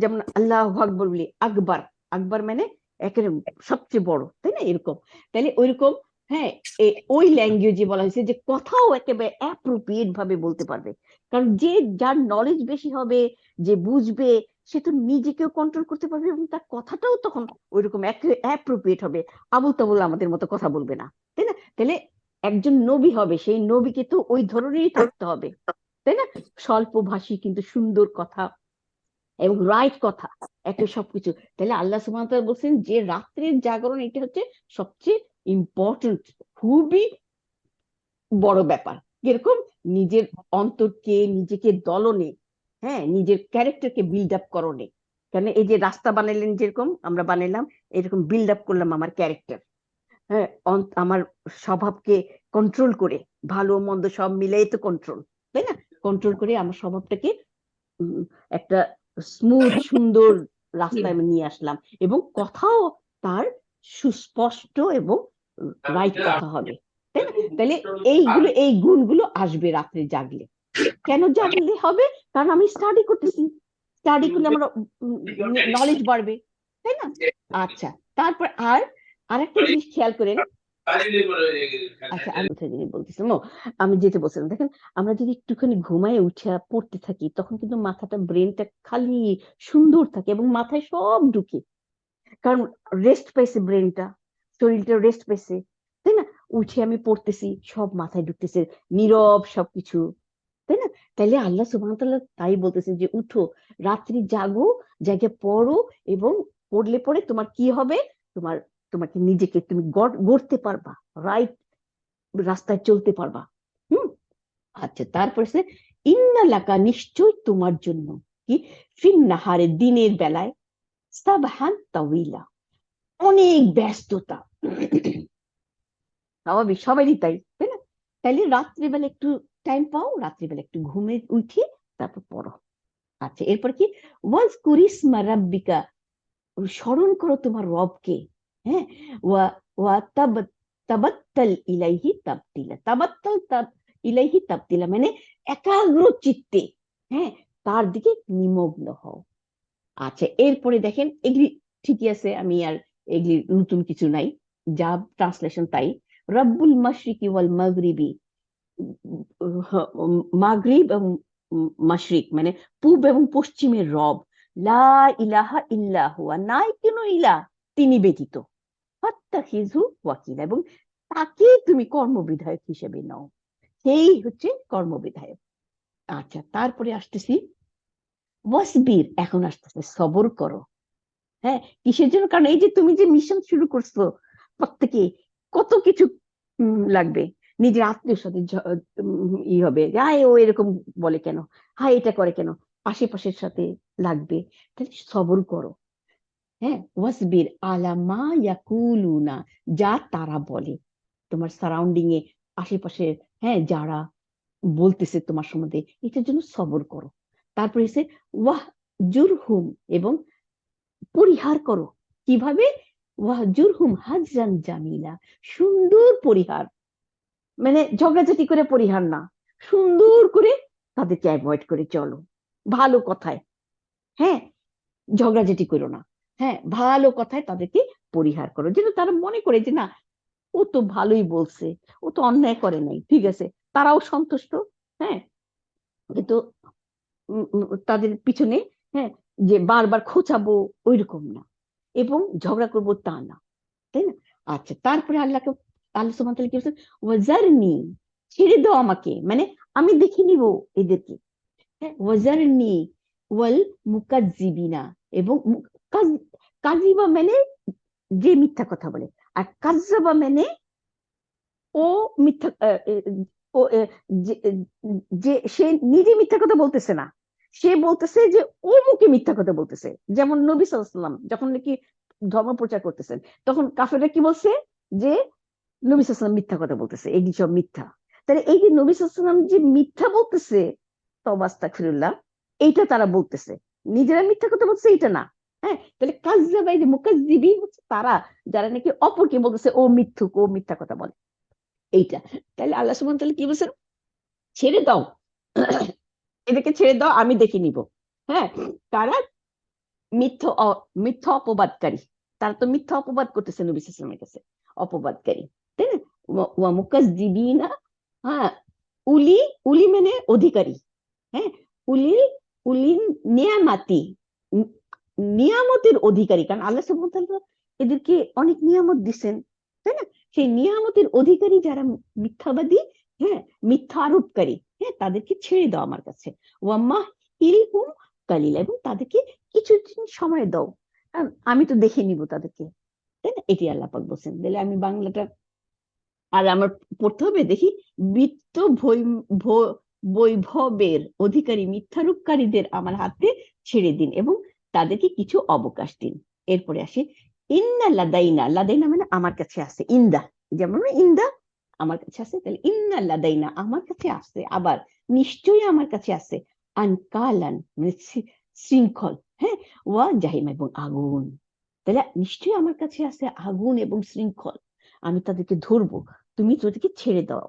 যেমন আল্লাহ আকবর বলি, আকবার, আকবার মানে একেবারে সবচেয়ে বড়, তাই না? এরকম। তাহলে ওইরকম, হ্যাঁ, ওই ল্যাঙ্গুয়েজে বলা হয়েছে যে কথাও একেবারে অ্যাপ্রোপ্রিয়েট ভাবে বলতে পারবে। কারণ যে যার নলেজ বেশি হবে, যে বুঝবে, সে তো নিজেকেও কন্ট্রোল করতে পারবে এবং তার কথাটাও তখন ওইরকম অ্যাপ্রোপ্রিয়েট হবে। আবুল তাবুল আমাদের মতো কথা বলবে না, তাই না? তাহলে একজন নবী হবে, সেই নবীকে তো ওই ধরনেরই থাকতে হবে, তাই না? স্বল্প ভাষী কিন্তু সুন্দর কথা এবং রাইট কথা, একটা সবকিছু। তাহলে আল্লাহ সুবহানাহু ওয়া তাআলা বলছেন যে রাত্রের জাগরণ এটা হচ্ছে সবচেয়ে ইম্পর্টেন্ট, খুবই বড় ব্যাপার। কিরকম? নিজের অন্তরকে, নিজেকে দলনে, হ্যাঁ, নিজের ক্যারেক্টারকে বিল্ড আপ করনে। কেন? এই যে রাস্তা বানাইলেন, যেরকম আমরা বানাইলাম, এরকম বিল্ড আপ করলাম আমার ক্যারেক্টার, হ্যাঁ, আমার স্বভাবকে কন্ট্রোল করে, ভালো মন্দ সব মিলাই তো কন্ট্রোল, তাই না? কন্ট্রোল করে আমার স্বভাবটাকে একটা স্মুথ সুন্দর রাস্তায় আমি নিয়ে আসলাম, এবং কথাও তার সুস্পষ্ট এবং রাইট কথা হবে, তাই না? তাহলে এই গুণগুলো আসবে রাত্রে জাগলে। কেন জাগলে হবে? কারণ আমি স্টাডি করতেছি, স্টাডি করলে আমার নলেজ বাড়বে, তাই না? আচ্ছা, তারপর আরেকটা জিনিস খেয়াল করেন। আচ্ছা, আমি কোথায় জিনিস বলতেছিলাম, আমি যেতে বলছিলাম, দেখেন, আমরা যদি একটুখানি ঘুমায় উঠে পড়তে থাকি, তখন কিন্তু মাথাটা, ব্রেনটা খালি সুন্দর থাকে এবং মাথায় সব ঢুকে। কারণ রেস্ট পাইছে ব্রেনটা, শরীরটা রেস্ট পাইছে, তাই না? উঠে আমি পড়তেছি, সব মাথায় ঢুকতেছে, নীরব সবকিছু, তাই না? তাইলে আল্লাহ সুবহানাহু ওয়া তাআলা তাই বলতেছেন যে উঠো, রাত্রি জাগো, জেগে পড়ো, এবং পড়লে পরে তোমার কি হবে? তোমার, তোমাকে নিজেকে তুমি গড়তে পারবা, রাইট রাস্তায় চলতে পারবা। হুম। আচ্ছা, তারপর সে ইন্না লাকা, নিশ্চয় তোমার জন্য, কি, ফিন নাহারে, দিনের বেলায়, সাবহান তাওয়িলা, অনেক ব্যস্ততা। স্বাভাবিক, সবারই তাই, তাই না? তাইলে রাত্রিবেলা একটু টাইম পাও, রাত্রিবেলা একটু ঘুমে উঠে তারপর পড়ো। আচ্ছা, এরপর কি, ওয়াজ কুরিসমা রাব্বিকা, স্মরণ করো তোমার রবকে। হ্যাঁ, ওয়া ওয়া তাবাত্তাল ইলাইহি তাবতিলা, ইলাইহি তাবতিলা মানে একাগ্র চিত্তে, হ্যাঁ, তার দিকে নিমগ্ন হও। আচ্ছা, এরপরে দেখেন, এগুলি ঠিকই আছে, আমি আর এগুলি নতুন কিছু নাই, যা ট্রান্সলেশন তাই। রব্বুল মাশরিকি ওয়াল মাগরিবি, মাগরিব এবং মাশরিক মানে পূব এবং পশ্চিমের রব, লা ইলাহা ইল্লা হুয়া, নাই কোনো ইলাহ তিনি ব্যতীত, ফাত্তাখিযু ওয়াকিলা, এবং তাকে তুমি কর্মবিধায়ক হিসেবে নাও, সেই হচ্ছে কর্মবিধায়ক। আচ্ছা, তারপরে আসতেছি ওয়াসবির, এখন আসতেছে সবর করো। হ্যাঁ, কিসের জন্য? কারণ এই যে তুমি যে মিশন শুরু করছো, প্রত্যেকে কত কিছু লাগবে, নিজের আত্মীয়র সাথে ই হবে, হায় ও এরকম বলে কেন, হায় এটা করে কেন, আশেপাশের সাথে লাগবে, তাহলে সবর করো। হ্যাঁ, ওয়াসবির আলা মা ইয়াকুলুনা, যা তারা বলে, তোমার সারাউন্ডিং এ আশেপাশে, হ্যাঁ, যারা বলতেছে তোমার সম্বন্ধে, এটার জন্য সবর করো। তারপরে এসে ওয়াহ জুরহুম, এবং পরিহার করো। কিভাবে? ওয়াহ জুরহুম হাজরান জামিলা, সুন্দর পরিহার, মানে ঝগড়াঝাটি করে পরিহার না, সুন্দর করে তাদেরকে অ্যাভয়েড করে চলো, ভালো কথায়। হ্যাঁ, ঝগড়াঝাটি করো না, হ্যাঁ, ভালো কথায় তাদেরকে পরিহার করো, যেন তারা মনে করে যে না, ও তো ভালোই বলছে, ও তো অন্যায় করে নাই, ঠিক আছে, তারাও সন্তুষ্ট। হ্যাঁ, কিন্তু তাদের পিছনে, হ্যাঁ, যে বারবার খোঁচাবো ওইরকম না, এবং ঝগড়া করবো তা না, তাই না? আচ্ছা, তারপরে আল্লাহ সুবহানাহু ওয়া তাআলা কি বলছেন? ওয়াজারনি, ছেড়ে দাও আমাকে, মানে আমি দেখে নিব এদেরকে। হ্যাঁ, ওয়াজারনি ওয়াল মুকাজ্জিবিনা, এবং কাজিবা মানে যে মিথ্যা কথা বলে, আর কাজ্জাবা মানে ও মিথ্যা, ও যে সে নিজে মিথ্যা কথা বলতেছে না, সে বলতেছে যে ও মুখে মিথ্যা কথা বলতেছে। যেমন নবী সাল্লাল্লাহু আলাইহি ওয়াসাল্লাম যখন নাকি ধর্ম প্রচার করতেছেন, তখন কাফেররা কি বলছে? যে নবী সাল্লাল্লাহু আলাইহি ওয়াসাল্লাম মিথ্যা কথা বলতেছে, এগুলি সব মিথ্যা। তাহলে এই যে নবী সাল্লাল্লাহু আলাইহি ওয়াসাল্লাম যে মিথ্যা বলতেছে, তওবা আস্তাগফিরুল্লাহ, এইটা তারা বলতেছে, নিজেরা মিথ্যা কথা বলছে এটা না। হ্যাঁ, তাহলে কাজ্জাবা, এই যে মুকাজ্জিবিন হচ্ছে তারা, যারা নাকি অপরকে বলতেছে ও মিথ্যুক, ও মিথ্যা কথা বলে, এইটা। তাহলে আল্লাহ সুবহানাহু ওয়া তাআলা কি বলছেন? ছেড়ে দাও, এদেরকে ছেড়ে দাও, আমি দেখে নিব। হ্যাঁ, তারা মিথ্যা অপবাদকারী, তারা তো মিথ্যা অপবাদ করতেছে নবী সাল্লাল্লাহু আলাইহি ওয়াসাল্লামের কাছে, অপবাদকারী, তাই না? ওয়া মুকাজ্জিবিনা, হ্যাঁ, উলি, উলি মানে অধিকারী, হ্যাঁ, উলি, উলি নিয়ামাতি, নিয়ামতের অধিকারী, কারণ আল্লাহ সুবহানাহু ওয়া তাআলা এদেরকে অনেক নিয়ামত দিচ্ছেন, তাই না? সেই নিয়ামতের অধিকারী যারা মিথ্যাবাদী, হ্যাঁ, মিথ্যা আরোপকারী, হ্যাঁ, তাদেরকে ছেড়ে দাও আমার কাছে। ওয়াম্মা ইলহুম কালিলা, এবং তাদেরকে কিছুদিন সময় দাও, আমি তো দেখে নিব তাদেরকে, তাই না? এটি আল্লাহ পাক বলছেন। তাহলে আমি বাংলাটা আর আমার পড়তে হবে, দেখি, বৃত্ত বৈভবের অধিকারী মিথ্যারূপকারীদের আমার হাতে ছেড়ে দিন, এবং তাদেরকে কিছু অবকাশ দিন। এরপরে আসি ইন্না লাদাইনা, লাদাইনা মানে আমার কাছে আছে, ইন্দা, যেমন ইন্দা আমার কাছে আছে, তাহলে ইন্না লাদাইনা আমার কাছে আছে, আবার নিশ্চয়ই আমার কাছে আছে, আনকালান মানে শৃঙ্খল, হ্যাঁ, ওয়া জাহিম এবং আগুন। তাহলে নিশ্চয়ই আমার কাছে আছে আগুন এবং শৃঙ্খল, আমি তাদেরকে ধরবো, তুমি তাদেরকে ছেড়ে দাও,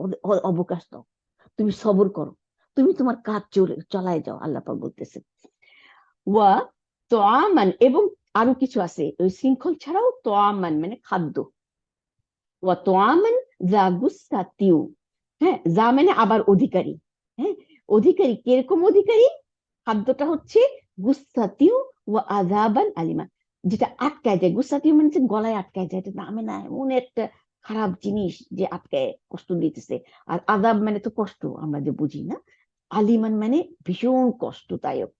অবকাশ দাও, তুমি সবর করো, তুমি তোমার কাজ চালায় যাও, আল্লাহ পাক বলতেছেন। ওয়া তোয়ামান, এবং আরো কিছু আছে ওই শৃঙ্খল ছাড়াও, তোয়ামান মানে খাদ্য, ওয়া তোয়ামান যা গুসাতিউ, হ্যাঁ, যা মানে আবার অধিকারী, হ্যাঁ, অধিকারী কিরকম অধিকারী? খাদ্যটা হচ্ছে গুসাতিউ ওয়া আযাবান আলিমা, যেটা আটকায় যায়, গুসাতিউ মানে যে গলায় আটকায় যায়, এটা নামে না এমন একটা খারাপ জিনিস যে আটকায় কষ্ট দিতেছে। আর আযাব মানে তো কষ্ট, আমরা যে বুঝি না, আলিমান মানে ভীষণ কষ্টদায়ক,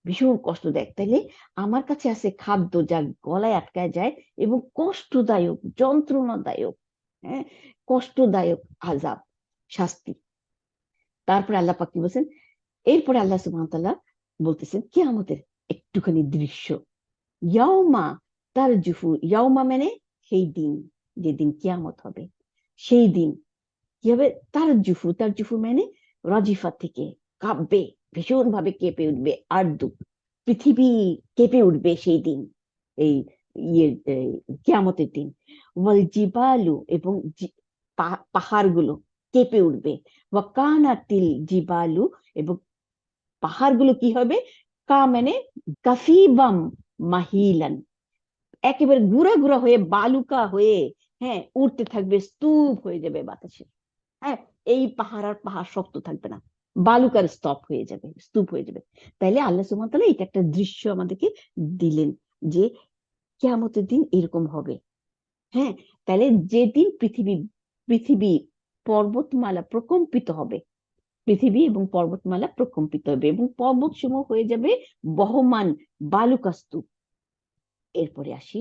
ভীষণ কষ্টদায়ক। তাইলে আমার কাছে আছে খাদ্য যা গলায় আটকায় যায় এবং কষ্টদায়ক, যন্ত্রণাদায়ক, হ্যাঁ, কষ্টদায়ক আযাব, শাস্তি। তারপরে আল্লাহ পাক কি বলছেন? এরপরে আল্লাহ সুবহানাহু ওয়া তাআলা বলতেছেন কিয়ামতের একটুখানি দৃশ্য, ইয়াউমা তারজুফু, ইয়াউমা মানে সেই দিন, যেদিন কিয়ামত হবে, সেই দিন কি হবে? তারজুফু, তারজুফু মানে রাজিফা থেকে কাঁপবে, ভীষণ ভাবে কেঁপে উঠবে, আরদু পৃথিবী কেঁপে উঠবে সেই দিন, এই ইয়ে কিয়ামতের দিন। ওয়াল জিবালু, এবং পাহাড়গুলো কেঁপে উঠবে। ওয়া কানাতিল জিবালু, এবং পাহাড়গুলো কি হবে? কা মানে কাফিবাম মাহিলান, একেবারে গুড়া গুড়া হয়ে, বালুকা হয়ে, হ্যাঁ, উঠতে থাকবে, স্তূপ হয়ে যাবে বাতাসে। হ্যাঁ, এই পাহাড় আর পাহাড় শক্ত থাকবে না, বালুকার স্তূপ হয়ে যাবে। তাইলে আল্লাহ সুবহানাহু ওয়া তাআলা এটা একটা দৃশ্য আমাদেরকে দিলেন যে কিয়ামতের দিন এরকম হবে। হ্যাঁ, তাহলে যেদিন পৃথিবী পর্বতমালা প্রকম্পিত হবে, পৃথিবী এবং পর্বতমালা প্রকম্পিত হবে এবং পর্বতসমূহ হয়ে যাবে বহমান বালুকা স্তূপ। এরপরে আসি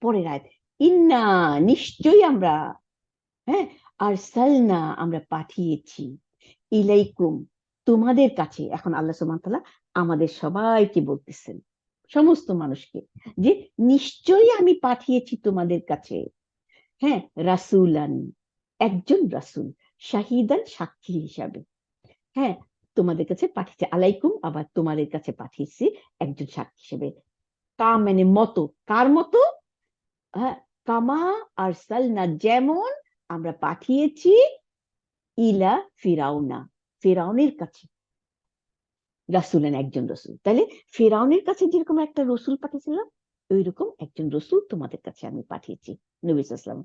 পরের আয়াত, ইন্না নিশ্চয়ই আমরা, হ্যাঁ, আর সালনা আমরা পাঠিয়েছি, ইলাইকুম তোমাদের কাছে। এখন আল্লাহ সুবহানাহু ওয়া তাআলা আমাদের সবাইকে বলতেছেন, সমস্ত মানুষকে, যে নিশ্চয়ই আমি পাঠিয়েছি তোমাদের কাছে, হ্যাঁ, রাসূলান একজন রাসূল, শাহিদান সাক্ষী হিসাবে। হ্যাঁ, তোমাদের কাছে পাঠিয়েছি, আলাইকুম আবার তোমাদের কাছে পাঠিয়েছি একজন সাক্ষী হিসেবে। কা মানে মতো, কার মতো? হ্যাঁ, কামা আরসালনা যেমন আমরা পাঠিয়েছি, ইলা ফিরাউনা ফিরাউনের কাছে রাসূলেন একজন রসুল। তাহলে ফিরাউনের কাছে যেরকম একটা রসুল পাঠিয়েছিলাম, ওইরকম একজন রসুল তোমাদের কাছে আমি পাঠিয়েছি, নবী সাল্লাল্লাহু আলাইহি ওয়াসাল্লাম।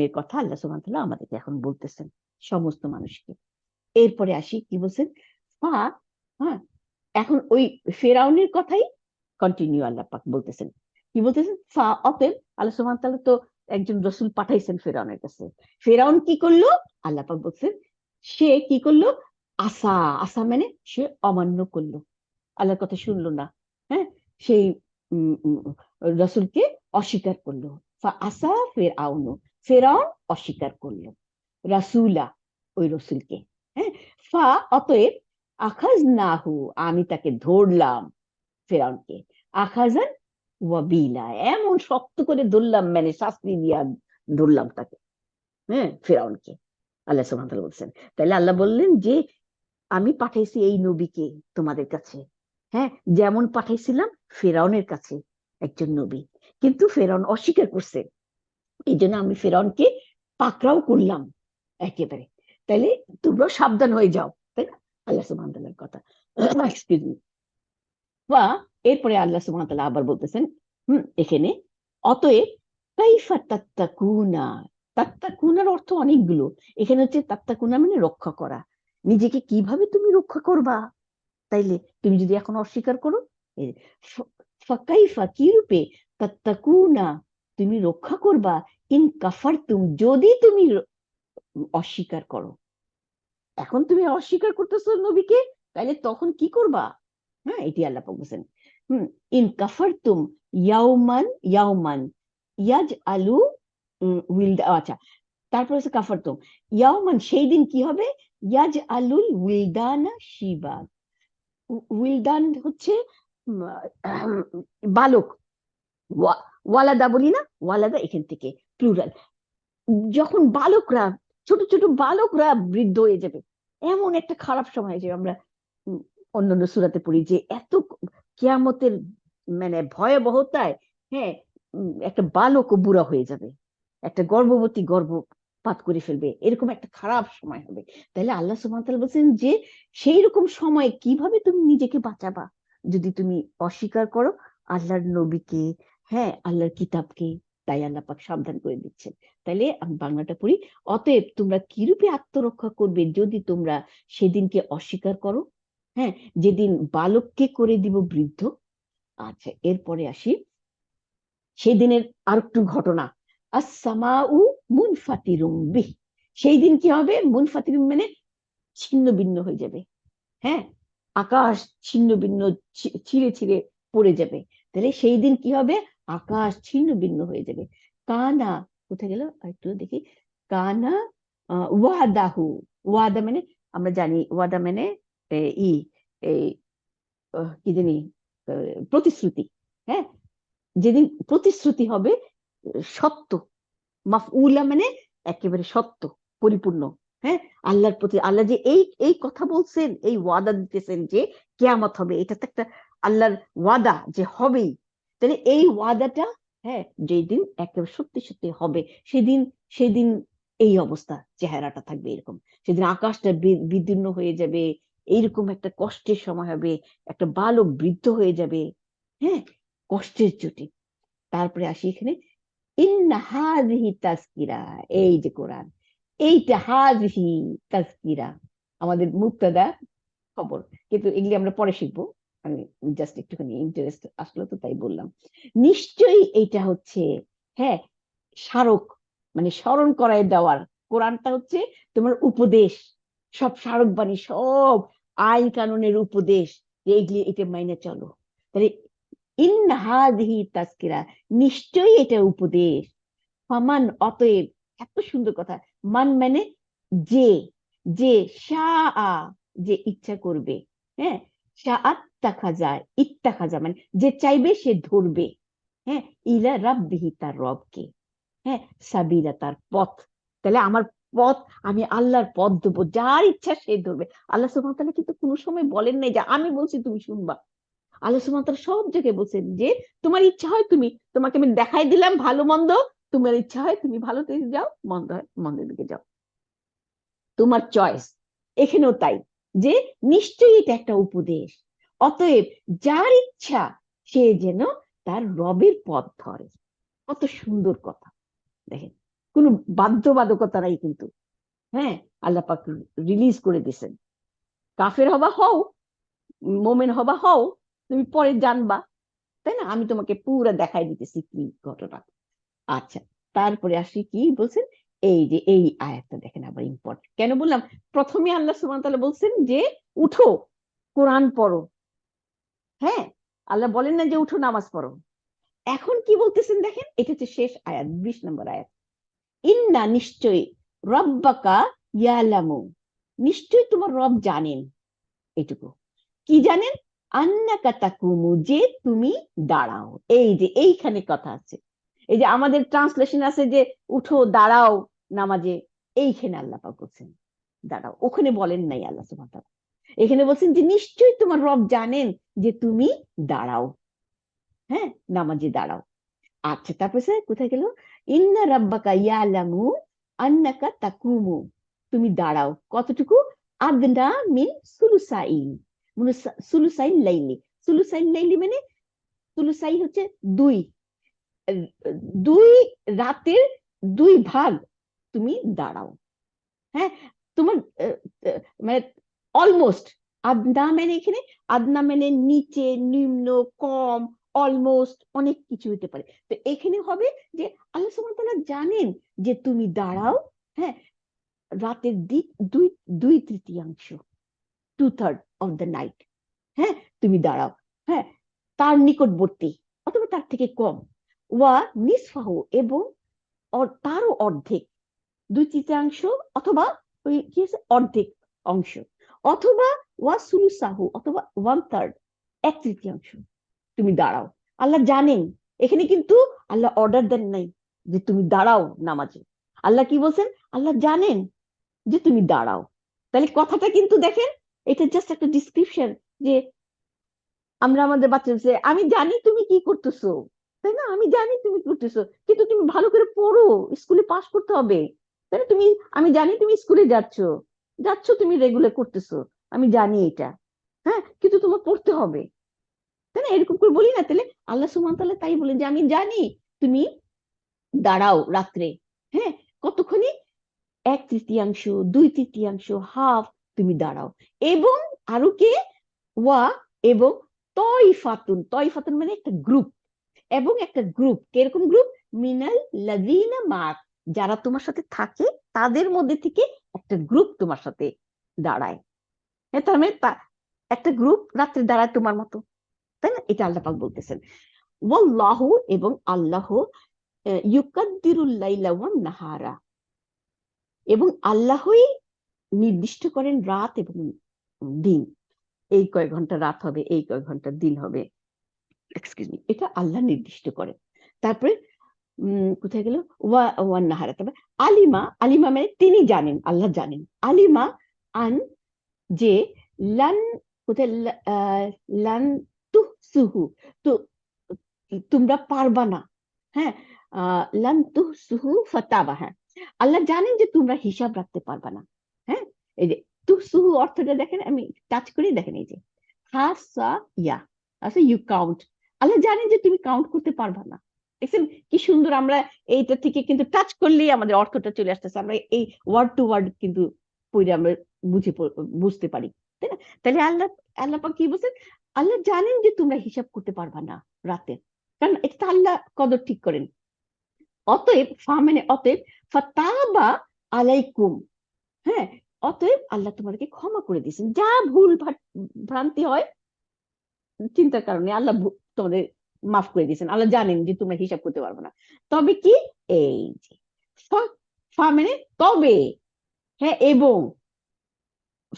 এর কথা আল্লাহ সুবহানাহু ওয়া তাআলা আমাদেরকে এখন বলতেছেন, সমস্ত মানুষকে। এরপরে আসি কি বলছেন, ফা, হ্যাঁ, এখন ওই ফেরাউনের কথাই কন্টিনিউ আল্লাহ পাক বলতেছেন। কি বলতেছেন? ফা, অতএব আল্লাহ সুবহানাহু ওয়া তাআলা তো একজন রসুল পাঠাইছেন ফেরাউনের কাছে। ফেরাউন কি করলো? আল্লাহ পাক বলছেন সে কি করলো? আসা, আসা মানে সে অমান্য করলো, আল্লাহর কথা শুনলো না। হ্যাঁ, সেই রসুলকে অস্বীকার করলো। ফা আসা ফেরাউন, ফেরাউন অস্বীকার করলো রাসূলা, ওই রসুলকে। হ্যাঁ, ফা, অতএব আখাযনাহু আমি তাকে ধরলাম, ফেরাউনকে, আখাযান ওয়াবিলা এমন শক্ত করে ধরলাম, মানে শাস্তি দিয়া ধরলাম তাকে, হ্যাঁ, ফেরাউনকে। আল্লাহ সুবহানাহু ওয়া তাআলা বলছেন, তাহলে আল্লাহ বললেন যে আমি পাঠাইছি এই নবীকে তোমাদের কাছে, হ্যাঁ, যেমন পাঠাইছিলাম ফেরাউনের কাছে একজন নবী, কিন্তু ফেরাউন অস্বীকার করছে, এই জন্য আমি ফেরাউনকে পাকড়াও করলাম একেবারে। তাইলে তোমরা সাবধান হয়ে যাও, তাই না? আল্লাহ সুবহানাহু ওয়া তাআলার কথা। Excuse me. বা এরপরে আল্লাহ সুবহানাহু ওয়া তাআলা আবার বলতেছেন, এখানে, অতএব কাইফা তাত্তাকুনা, তাত্তাকুনার অর্থ অনেকগুলো। এখানে হচ্ছে তাত্তাকুনা মানে রক্ষা করা, নিজেকে কিভাবে তুমি রক্ষা করবা, তাইলে তুমি যদি এখন অস্বীকার করো, ফাকাইফা কি রূপে, তাত্তাকুনা তুমি রক্ষা করবা, ইন কাফারতুম যদি তুমি অস্বীকার করো। এখন তুমি অস্বীকার করতেছো নবীকে, তাইলে তখন কি করবা? হ্যাঁ, এটি আল্লাহ পাক বলেন, ইন কাফারতুম ইয়াউমান ইয়াউমান ইয়াজ আলু উইলদ, আচ্ছা, তারপর হচ্ছে কাফারতুম ইয়াউমান সেই দিন কি হবে, ইয়াজ আলুল উইলদানা শিবা। উইলদান হচ্ছে বালক, ওয়ালাদা বলি না, ওয়ালাদা এখান থেকে প্লুরাল। যখন বালকরা, ছোট ছোট বালকরা বৃদ্ধ হয়ে যাবে, এমন একটা খারাপ সময় যে আমরা অন্যান্য সূরাতে পড়ি যে এত কিয়ামতের মানে ভয়াবহতায়, হ্যাঁ, একটা বালকও বুড়া হয়ে যাবে, একটা গর্ভবতী গর্ভপাত করে ফেলবে, এরকম একটা খারাপ সময় হবে। তাহলে আল্লাহ সুবহানাহু ওয়া তাআলা বলছেন যে সেই রকম সময় কিভাবে তুমি নিজেকে বাঁচাবা যদি তুমি অস্বীকার করো আল্লাহর নবীকে, হ্যাঁ, আল্লাহর কিতাবকে। তাই আল্লাহ পাক সাবধান করে দিচ্ছেন। তাইলে আমি বাংলাটা পড়ি, অতএব তোমরা কিরূপে আত্মরক্ষা করবে যদি তোমরা সেদিনকে অস্বীকার করো, হ্যাঁ, যেদিন বালককে করে দিব বৃদ্ধ। আচ্ছা, এরপরে আসি সেই দিনের আর একটু ঘটনা, আসসামাউ মুনফাতিরুম বিহ, সেই দিন কি হবে, মুনফাতিরুম মানে ছিন্ন ভিন্ন হয়ে যাবে, হ্যাঁ, আকাশ ছিন্ন ভিন্ন, ছিঁড়ে ছিঁড়ে পড়ে যাবে। তাহলে সেই দিন কি হবে, আকাশ ছিন্ন ভিন্ন হয়ে যাবে। কানা, কোথায় গেল একটু দেখি, কানা ওয়াদাহু, ওয়াদা মানে আমরা জানি, ওয়াদা মানে ই এই কি জানি, প্রতিশ্রুতি, হ্যাঁ, যেদিন প্রতিশ্রুতি হবে সত্য, মাফউলা মানে একেবারে সত্য, পরিপূর্ণ, হ্যাঁ, আল্লাহর প্রতি আল্লাহ যে এই এই কথা বলছেন, এই ওয়াদা দিতেছেন যে কিয়ামত হবে, এটা তো একটা আল্লাহর ওয়াদা যে হবেই। তাহলে এই ওয়াদাটা, হ্যাঁ, যেদিন একেবারে সত্যি সত্যি হবে, সেদিন সেদিন এই অবস্থা, চেহারাটা থাকবে এরকম, সেদিন আকাশটা বিদীর্ণ হয়ে যাবে, এইরকম একটা কষ্টের সময় হবে, একটা বালক বৃদ্ধ হয়ে যাবে, হ্যাঁ, কষ্টের চোটে। তারপরে আসি এখানে, ইন্না হাযিহি তাযকিরা, এই যে কোরআন, এইটা হাযিহি তাযকিরা, আমাদের মুবতাদা, খবর, কিন্তু এগুলি আমরা পরে শিখবো। আমি জাস্ট একটুখানি ইন্টারেস্ট আসলো তো তাই বললাম। নিশ্চয়ই এইটা হচ্ছে, হ্যাঁ, স্মারক, মানে স্মরণ করায় দেওয়ার। কোরআনটা হচ্ছে তোমার উপদেশ, সব স্মারক বাণী, সব আইন কানুনের উপদেশ, যে এগুলি এটা মাইনে চলো। তাহলে ইন হাদিহি তাজকিরা, নিশ্চয়ই এটা উপদেশ। ফামান, অতএব, এত সুন্দর কথা। মান মানে যে, যে শাআ, যে ইচ্ছা করবে, হ্যাঁ, শাআত তাখাজা, ইত্তাখাজা মানে যে চাইবে সে ধরবে, হ্যাঁ, ইলা রাব্বিহি, তার রবকে, হ্যাঁ, সাবিলা, তার পথ। তাহলে আমার পথ, আমি আল্লাহর পথ দেবো, যার ইচ্ছা সে ধরবে। আল্লাহ সুবহানাহু ওয়া তাআলা কিন্তু কোনো সময় বলেন নাই যে আমি বলছি তুমি শুনবা। আল্লাহ সুবহানাহু ওয়া তাআলা সব জায়গায় বলছেন যে তোমার ইচ্ছা হয় তুমি, তোমাকে আমি দেখাই দিলাম ভালো মন্দ, তোমার ইচ্ছা হয় তুমি ভালো দিকে যাও, মন্দ হয় মন্দের দিকে যাও, তোমার চয়েস। এখানেও তাই, যে নিশ্চয়ই এটা একটা উপদেশ। অতএব যার ইচ্ছা সে যেন তার রবের পথ ধরে। কত সুন্দর কথা দেখেন, কোনো বাধ্যবাধকতা নাই কিন্তু, হ্যাঁ, আল্লাহ পাক রিলিজ করে দিয়েছেন। কাফের হবা হও, মোমেন হবা হও, তুমি পরে জানবা, তাই না? আমি তোমাকে পুরো দেখাই দিতেছি কি ঘটনা। আচ্ছা, তারপরে আসি কি বলছেন, এই যে এই আয়াতটা দেখেন আবার ইম্পর্টেন্ট কেন বললাম। প্রথমে আল্লাহ সুবহানাহু ওয়া তাআলা বলছেন যে উঠো, কোরআন পড়ো, হ্যাঁ, আল্লাহ বলেন না যে উঠো নামাজ পড়ো। এখন কি বলতেছেন দেখেন, এটা হচ্ছে শেষ আয়াত, 20 নম্বর আয়াত। ইন্না, নিশ্চয়ই, রব্বাকা ইয়ালামু, নিশ্চয়ই তোমার রব জানেন, এটুকু কি জানেন, আন্নাকা তাকুমু, যে তুমি দাঁড়াও। এই যে এইখানে কথা আছে, এই যে আমাদের ট্রান্সলেশন আছে যে উঠো দাঁড়াও নামাজে, এইখানে আল্লাহ পাক বলছেন দাঁড়াও, ওখানে বলেন নাই আল্লাহ সুবহানাহু ওয়া তাআলা। এখানে বলছেন যে নিশ্চয়ই তোমার রব জানেন যে তুমি দাঁড়াও, হ্যাঁ, নামাজে দাঁড়াও। আচ্ছা, তারপরে কোথায় গেল, ইন্না রাব্বাকা ইয়ালামু আন্নাকা তাকুমু, তুমি দাঁড়াও কতটুকু, আদনা মিন সুলুসাইন, সুলুসাইন লাইলি, সুলুসাইন লাইলি মানে সুলুসাই হচ্ছে দুই, দুই রাতের 2 ভাগ তুমি দাঁড়াও, হ্যাঁ, তোমার মানে অলমোস্ট। আদনা মানে এখানে, আদনা মানে নিচে, নিম্ন, কম, অলমোস্ট, অনেক কিছু হতে পারে। তো এখানে হবে যে আল্লাহ সুবহানাহু ওয়া তাআলা জানেন যে তুমি দাঁড়াও, হ্যাঁ, রাতের দিক দুই, 2/3 2/3 অফ দ্য নাইট, হ্যাঁ, তুমি দাঁড়াও, হ্যাঁ, তার নিকটবর্তী অথবা তার থেকে কম, ওয়া নিসফাহু, এবং তারও অর্ধেক, 2/3 অথবা ওই কি আছে অর্ধেক অংশ, অথবা ওয়া সুলুসাহু, অথবা 1/3, 1/3 তুমি দাঁড়াও। আল্লাহ জানেন, এখানে কিন্তু আল্লাহ অর্ডার দেন নাই যে তুমি দাঁড়াও নামাজে। আল্লাহ কি বলছেন, আল্লাহ জানেন যে তুমি দাঁড়াও। তাহলে কথাটা কিন্তু দেখেন, এটা জাস্ট একটা ডিসক্রিপশন, যে আমরা আমাদের বাচ্চাদের আমি জানি তুমি কি করতেছো, তাই না, আমি জানি তুমি কি করতেছো, কিন্তু তুমি ভালো করে পড়ো, স্কুলে পাশ করতে হবে, তাই না? তুমি, আমি জানি তুমি স্কুলে যাচ্ছ, যাচ্ছ তুমি রেগুলার করতেছো, আমি জানি এটা, হ্যাঁ, কিন্তু তোমার পড়তে হবে, তাই না? এরকম করে বলি না? তাহলে আল্লাহ সুবহানাহু ওয়া তাআলা তাই বলেন যে আমি জানি তুমি দাঁড়াও রাত্রে, হ্যাঁ, কতক্ষণই, 1/3, 2/3, হাফ, তুমি দাঁড়াও। এবং আরো কে, ওয়া, এবং তয়ফাতুন, তয়ফাতুন মানে একটা গ্রুপ, এবং একটা গ্রুপ, কিরকম গ্রুপ, মিনাল লাযিনা মাক, যারা তোমার সাথে থাকে তাদের মধ্যে থেকে একটা গ্রুপ তোমার সাথে দাঁড়ায়, হ্যাঁ, তার মানে একটা গ্রুপ রাত্রে দাঁড়ায় তোমার মতো, তাই না? এটা আল্লাহ পাক বলতেছেন। ওয়াল্লাহু, এবং আল্লাহ, ইউকাদ্দিরুল লাইলা ওয়ান নাহারা, এবং আল্লাহই নির্দিষ্ট করেন রাত এবং দিন, এই কয় ঘন্টা রাত হবে, এই কয় ঘন্টা দিন হবে, এক্সকিউজ মি, এটা আল্লাহ নির্দিষ্ট করেন। তারপরে কোথায় গেল, ওয়া ওয়ান নাহারা, তারপরে আলিমা, আলিমা মানে তিনি জানেন, আল্লাহ জানেন, আলিমা, আন, যে, লান, কোথায়, লান তুহসুহু, তো তোমরা পারবা না, হ্যাঁ, লান তুহসুহু ফাতাবা, হ্যাঁ, আল্লাহ জানেন যে তোমরা হিসাব রাখতে পারবা না, হ্যাঁ, এই যে তুহসুহু অর্থটা দেখেন, আমি টাচ করি, দেখেন এই যে হাসা ইয়া, আচ্ছা, ইউ কাউন্ট, আল্লাহ জানেন যে তুমি কাউন্ট করতে পারবা না। দেখছেন কি সুন্দর, আমরা এইটা থেকে কিন্তু টাচ করলেই আমাদের অর্থটা চলে আসতেছে, আমরা এই ওয়ার্ড টু ওয়ার্ড কিন্তু পড়ে আমরা বুঝতে পারি, তাই তাই না? তাহলে আল্লাহ আল্লাহ পাক কি বলছেন, আল্লাহ জানেন যে তোমরা হিসাব করতে পারবা না রাতে, কারণ এটা তো আল্লাহ কদর ঠিক করেন। অতএব মানে অতএব ফাতাবা আলাইকুম, হ্যাঁ, অতএব আল্লাহ তোমাদেরকে ক্ষমা করে দিয়েছেন, যা ভুল ভ্রান্তি হয় চিন্তার কারণে আল্লাহ তোমাদের মাফ করে দিয়েছেন। আল্লাহ জানেন যে তোমরা হিসাব করতে পারবে না। তবে কি, এই যে মানে তবে, হ্যাঁ, এবং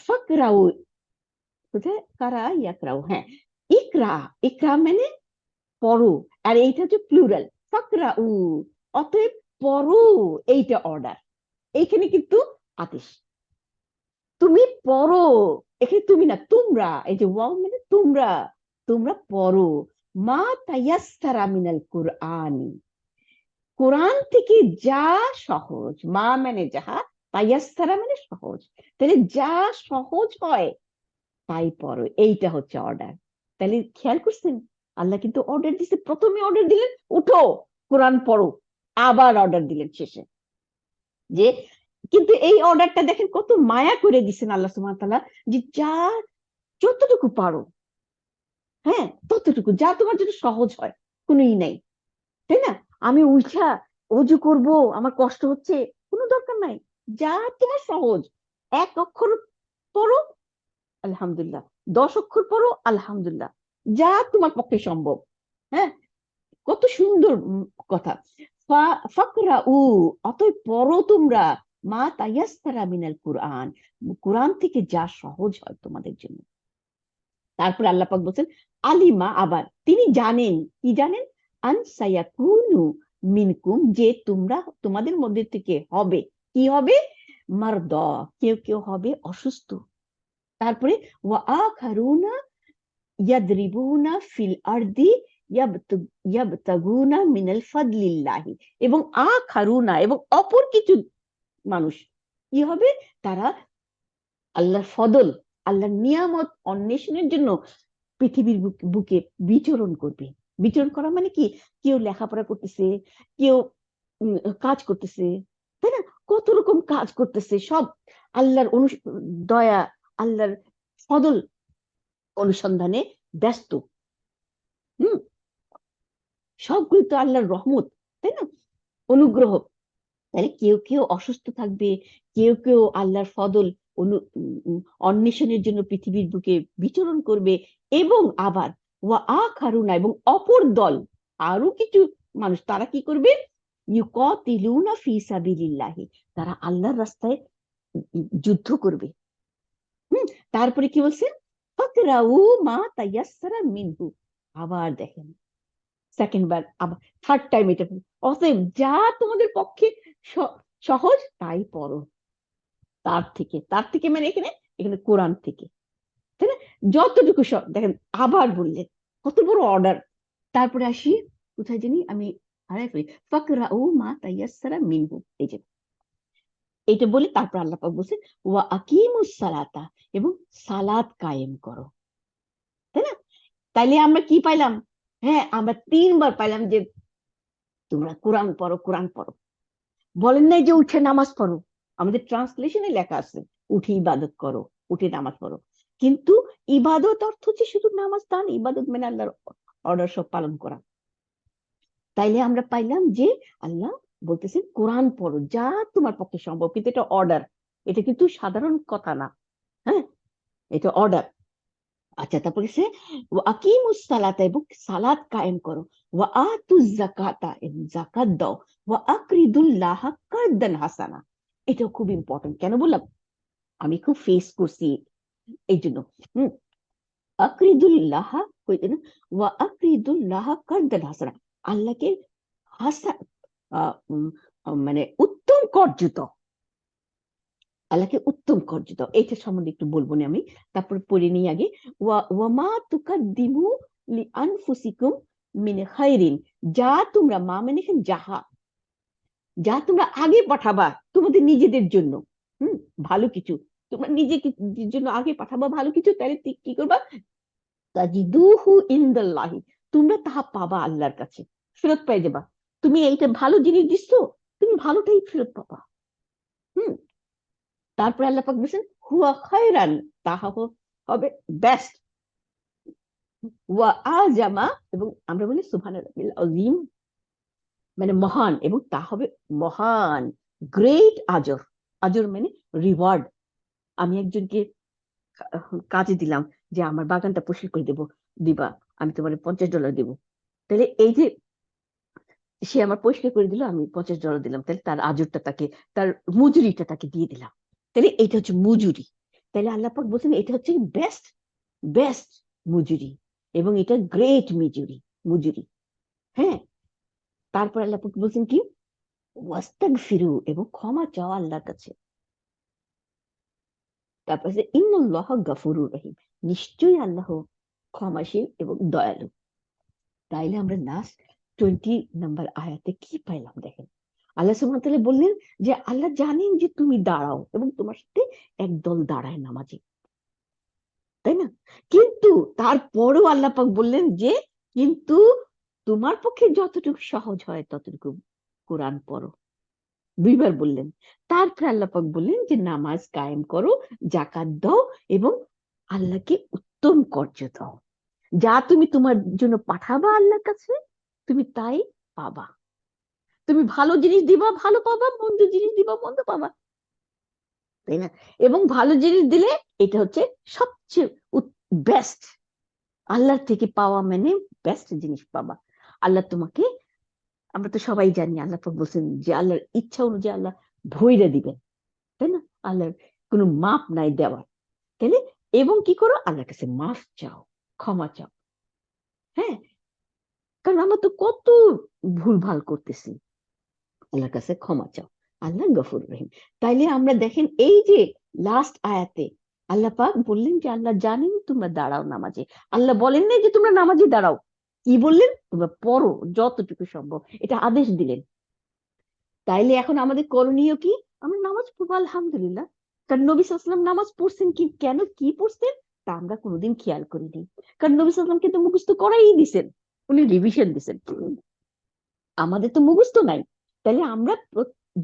ফাকরাউ, কোথায় কারা ইয়াকরাউ, হ্যাঁ, ইকরা, ইকরা মানে পড়ো, আর এইটা হচ্ছে প্লুরাল, ফাকরাউ, অতএব পড়ো, এইটা অর্ডার, এইখানে কিন্তু আদেশ, তুমি পড়ো, এখানে তুমি না তোমরা, এই যে ওয়াও মানে তোমরা, তোমরা পড়ো, মা তায়াসসারা মিনাল কুরআনি, কোরআন থেকে যা সহজ, মা মানে যাহা, তায়াসসারা মানে সহজ, তাহলে যা সহজ হয় তাই পড়ো, এইটা হচ্ছে অর্ডার। তাহলে খেয়াল করছেন, আল্লাহ কিন্তু অর্ডার দিছে, প্রথমে অর্ডার দিলেন উঠো কোরআন পড়ো, আবার অর্ডার দিলেন শেষে যে, কিন্তু এই অর্ডারটা দেখেন কত মায়া করে দিচ্ছেন আল্লাহ সুবহানাহু ওয়া তাআলা, যে যা যতটুকু পারো, হ্যাঁ ততটুকু, যা তোমার জন্য সহজ হয়, কোনোই নাই, তাই না? আমি উঠা অজু করব, আমার কষ্ট হচ্ছে, কোনো দরকার নাই, যা তোমার সহজ, 1 অক্ষর পড়ো আলহামদুলিল্লাহ, 10 অক্ষর পড়ো আলহামদুলিল্লাহ, যা তোমার পক্ষে সম্ভব। হ্যাঁ, কত সুন্দর কথা, ফাকরাউ, অতএব পড়ো তোমরা, মা তায়াসসারা মিনাল কুরআন, কোরআন থেকে যা সহজ হয় তোমাদের জন্য। তারপর আল্লাহ পাক বলছেন, আলিমা, আবার তিনি জানেন, কি জানেন, আন সায়াকুনু মিনকুম, যে তোমরা তোমাদের মধ্যে থেকে হবে, কি হবে, মারদা, কেউ কেউ হবে অসুস্থ। তারপরে ওয়া আখারুনা ইয়াদরিবুনা ফিল আরদি ইয়াবতাগুনা মিনাল ফাদলিল্লাহি, এবং আখারুনা, এবং অপর কিছু মানুষ কি হবে, তারা আল্লাহর ফদল, আল্লাহর নিয়ামত অন্বেষণের জন্য পৃথিবীর বুকে বিচরণ করবে। বিচরণ করা মানে কি, কেউ লেখাপড়া করতেছে, কেউ কাজ করতেছে, তাই না, কত রকম কাজ করতেছে, সব আল্লাহর দয়া, আল্লাহর ফদল অনুসন্ধানে ব্যস্ত। হম, সবগুলো তো আল্লাহর রহমত, তাই না, অনুগ্রহ। তাহলে কেউ কেউ অসুস্থ থাকবে, কেউ কেউ আল্লাহর ফদল অন্বেষণের জন্য পৃথিবীর বুকে বিচরণ করবে, এবং আবার ওয়া আখারুনা, এবং অপর দল, আরো কিছু মানুষ, তারা কি করবে, ইউকাতিলুনা ফি সাবিলিল্লাহি, তারা আল্লাহর রাস্তায় যুদ্ধ করবে। তারপরে কি বলছে, ফাকরাউ মা তায়াসসারা মিনহু, আবার দেখেন সেকেন্ড বার, আবার থার্ড টাইম এটা, অতএব যা তোমাদের পক্ষে সহজ তাই পড়ো, তার থেকে মানে এখানে এখানে কোরআন থেকে, তাই না, যতটুকু সব দেখেন, আবার বললেন কত বড় অর্ডার। তারপরে আসি কোথায় জানি আমি হারাই ফেলি, ফাকরাউ মা তায়াসসারা মিনহু, এই যে এইটা বলি, তারপর আল্লাহ পাক বলছেন ওয়া আকিমুস সালাতা, এবং সালাত কায়েম করো, তাই না? তাইলে আমরা কি পাইলাম, হ্যাঁ আমরা 3 বার পাইলাম যে তোমরা কোরআন পড়ো, কোরআন পড়ো, বলেন নাই যে উঠে নামাজ পড়ো, আমাদের ট্রান্সলেশনে লেখা আছে উঠে ইবাদত করো, উঠে নামাজ পড়ো, কিন্তু ইবাদত অর্থ হচ্ছে শুধু নামাজ তা না, ইবাদত মানে আল্লাহর অর্ডার সব পালন করা। তাইলে আমরা পাইলাম যে আল্লাহ বলতেছেন কোরআন পড়ো, যা তোমার পক্ষে সম্ভব, কিন্তু এটা অর্ডার, এটা কিন্তু সাধারণ কথা না, হ্যাঁ, এটা অর্ডার। আচ্ছা, তারপরে সে আকিমুস সালাতা, এবং সালাত কায়েম করো, ওয়া আতুজ যাকাতা, এবং যাকাত দাও, ওয়া আকরিদুল্লাহ কারদান হাসানা, এটাও খুব ইম্পর্টেন্ট, কেন বললাম, আমি খুব ফেস করছি এই জন্য। আকরিদুল্লাহ, ওয়া আকরিদুল্লাহ কারদান হাসানা, আল্লাহকে হাসা, মানে উত্তম কর্যত, আল্লাহকে উত্তম কর্য, এটা সম্বন্ধে একটু বলবো না আমি, তারপর পড়ে নিই আগে, ওয়া মা তুকাদ্দিমু লিআনফুসিকুম মিন খায়রিন, যা তোমরা, মা মানে যাহা, যা তোমরা আগে পাঠাবা তোমাদের নিজেদের জন্য, ভালো কিছু, তোমরা নিজের জন্য আগে পাঠাবা ভালো কিছু, তাহলে কি করবা, তাজিদুহু ইনদাল্লাহি, তোমরা তাহা পাবা আল্লাহর কাছে, ফেরত পেয়ে যাবা, তুমি এইটা ভালো জিনিস দিচ্ছো, তুমি ভালোটাই ফেরত পাবা। তারপরে আল্লাহ পাক বলছেন হুয়া খায়রান, তাহা হোক হবে বেস্ট। ওয়া আজামা, এবং আমরা বলি সুবহানা রাব্বিল আযীম, মানে মহান, এবং তা হবে মহান, গ্রেট আজর। আজর মানে রিওয়ার্ড। আমি একজনকে কাজে দিলাম যে আমার বাগানটা পরিষ্কার করে দিবা, আমি তোমার $50 দেবো। তাহলে এই যে সে আমার পরিষ্কার করে দিল, আমি $50 দিলাম, তাহলে তার আজরটা তাকে, তার মজুরিটা তাকে দিয়ে দিলাম। তাহলে এটা হচ্ছে মজুরি। তাহলে আল্লাহ পাক বলছেন এটা হচ্ছে বেস্ট, বেস্ট মজুরি, এবং এটা গ্রেট মজুরি, মজুরি। হ্যাঁ, তারপর আল্লাহ পাক বলছেন কি, ওয়াস্তাগফিরু, এবং ক্ষমা চাও আল্লাহর কাছে। তারপর ইন্নাল্লাহা গাফুরুর রহিম, নিশ্চয়ই আল্লাহ ক্ষমাশীল এবং দয়ালু। তাইলে আমরা লাস্ট 20 নম্বর আয়াতে কি পাইলাম দেখেন। আল্লাহ সুবহানাহু ওয়া তাআলা বললেন যে আল্লাহ জানেন যে তুমি দাঁড়াও এবং তোমার সাথে একদল দাঁড়ায় নামাজি, তাই না? কিন্তু তারপরেও আল্লাহ পাক বললেন যে কিন্তু তোমার পক্ষে যতটুকু সহজ হয় ততটুকু কোরআন পড়ো, 2বার বললেন। তারপরে আল্লাহ পাক বললেন যে নামাজ কায়েম করো, যাকাত দাও, এবং আল্লাহকে উত্তম কর্য দাও। যা তুমি তোমার জন্য পাঠাবা আল্লাহর কাছে, তুমি তাই পাবা। তুমি ভালো জিনিস দিবা, ভালো পাবা, মন্দ জিনিস দিবা, মন্দ পাবা, তাই না? এবং ভালো জিনিস দিলে এটা হচ্ছে সবচেয়ে বেস্ট, আল্লাহর থেকে পাওয়া মানে বেস্ট জিনিস পাবা। আল্লাহ তোমাকে, আমরা তো সবাই জানি আল্লাহ পাক বলছেন যে আল্লাহর ইচ্ছা অনুযায়ী আল্লাহ ভইরা দিবেন, তাই না? আল্লাহর কোনো মাপ নাই দেওয়ার। তাহলে এবং কি করো, আল্লাহর কাছে মাফ চাও, ক্ষমা চাও। হ্যাঁ, কারণ আমরা তো কত ভুলভাল করতেছি, আল্লাহর কাছে ক্ষমা চাও, আল্লাহ গফুর রহিম। তাইলে আমরা দেখেন এই যে লাস্ট আয়াতে আল্লাহ পাক বললেন যে আল্লাহ জানেন তোমরা দাঁড়াও নামাজে। আল্লাহ বলেন নাই যে তোমরা নামাজে দাঁড়াও, কি বললেন, তোমরা পড়ো যতটুকু সম্ভব, এটা আদেশ দিলেন। তাইলে এখন আমাদের করণীয় কি, আমরা নামাজ পড়বো আলহামদুলিল্লাহ। কারণ নবী সাল্লাল্লাহু আলাইহি ওয়াসাল্লাম নামাজ পড়ছেন কি, কেন কি পড়ছেন তা আমরা কোনোদিন খেয়াল করিনি। কারণ নবী সাল্লাল্লাহু আলাইহি ওয়াসাল্লাম কিন্তু মুখস্থ করাই দিছেন, উনি রিভিশন দিছেন, আমাদের তো মুখস্থ নাই। তাহলে আমরা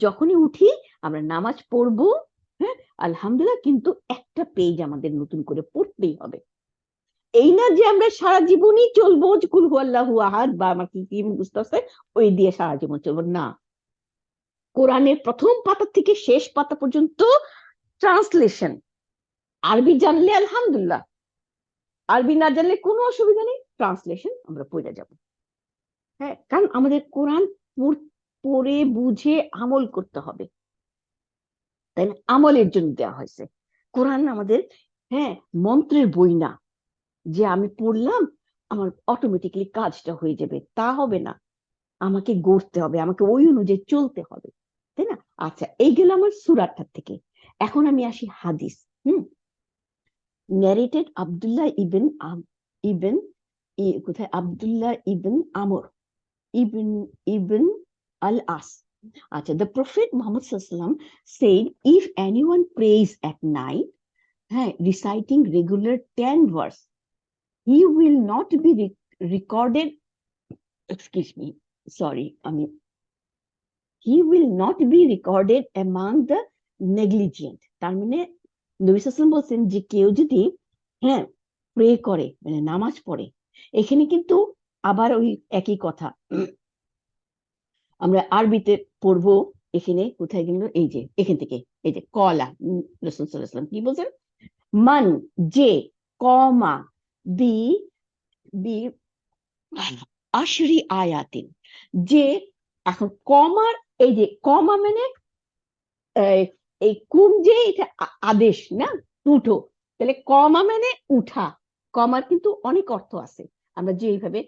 যখনই উঠি আমরা নামাজ পড়বো, হ্যাঁ আলহামদুলিল্লাহ, কিন্তু একটা পেজ আমাদের নতুন করে পড়তেই হবে। এই না যে আমরা সারা জীবনই চলবো কুল হুয়াল্লাহু আহাদ বা আমার কি কি মুখস্থ আছে ওই দিয়ে সারা জীবন চলবো না। কোরআনের প্রথম পাতা থেকে শেষ পাতা পর্যন্ত ট্রান্সলেশন, আরবি জানলে আলহামদুলিল্লাহ, আরবি না জানলে কোনো অসুবিধা নেই, ট্রান্সলেশন আমরা পড়ে যাব। হ্যাঁ, কারণ আমাদের কোরআন পড়ে বুঝে আমল করতে হবে, তাই না? আমলের জন্য দেওয়া হয়েছে কোরআন আমাদের। হ্যাঁ, মন্ত্রের বই না যে আমি পড়লাম আমার অটোমেটিক্যালি কাজটা হয়ে যাবে, তা হবে না। আমাকে গড়তে হবে, আমাকে ওই অনুযায়ী চলতে হবে, তাই না? আচ্ছা, এই গেল আমার সূরাটার থেকে। এখন আমি আসি হাদিস। narrated আব্দুল্লাহ ইবন ইবন কোথায়, আব্দুল্লাহ ইবন আমর ইবন ইবন আল আস। আচ্ছা, the Prophet Muhammad sallam said, if anyone prays at night, reciting regular 10 verse, he will not be recorded, excuse me, sorry, I mean, he will not be recorded among the negligent. তার মানে নবী সাল্লাল্লাহু আলাইহি বলছেন যে কেউ যদি pray করে মানে নামাজ পড়ে, এখানে কিন্তু আবার ওই একই কথা আমরা আরবিতে পড়বো। এখানে কোথায় গেল, এই যে এখান থেকে, এই যে কলা রাসূল সাল্লাল্লাহু আলাইহি ওয়াসাল্লাম কি বলছেন, মান, যে, কমা, বি বি আশরি আয়াতিন, যে, এখন কমার, এই যে কমা মানে এই কুম, যে এটা আদেশ না, উঠো, তাহলে কমা মানে উঠা। কমার কিন্তু অনেক অর্থ আছে, আমরা যে এইভাবে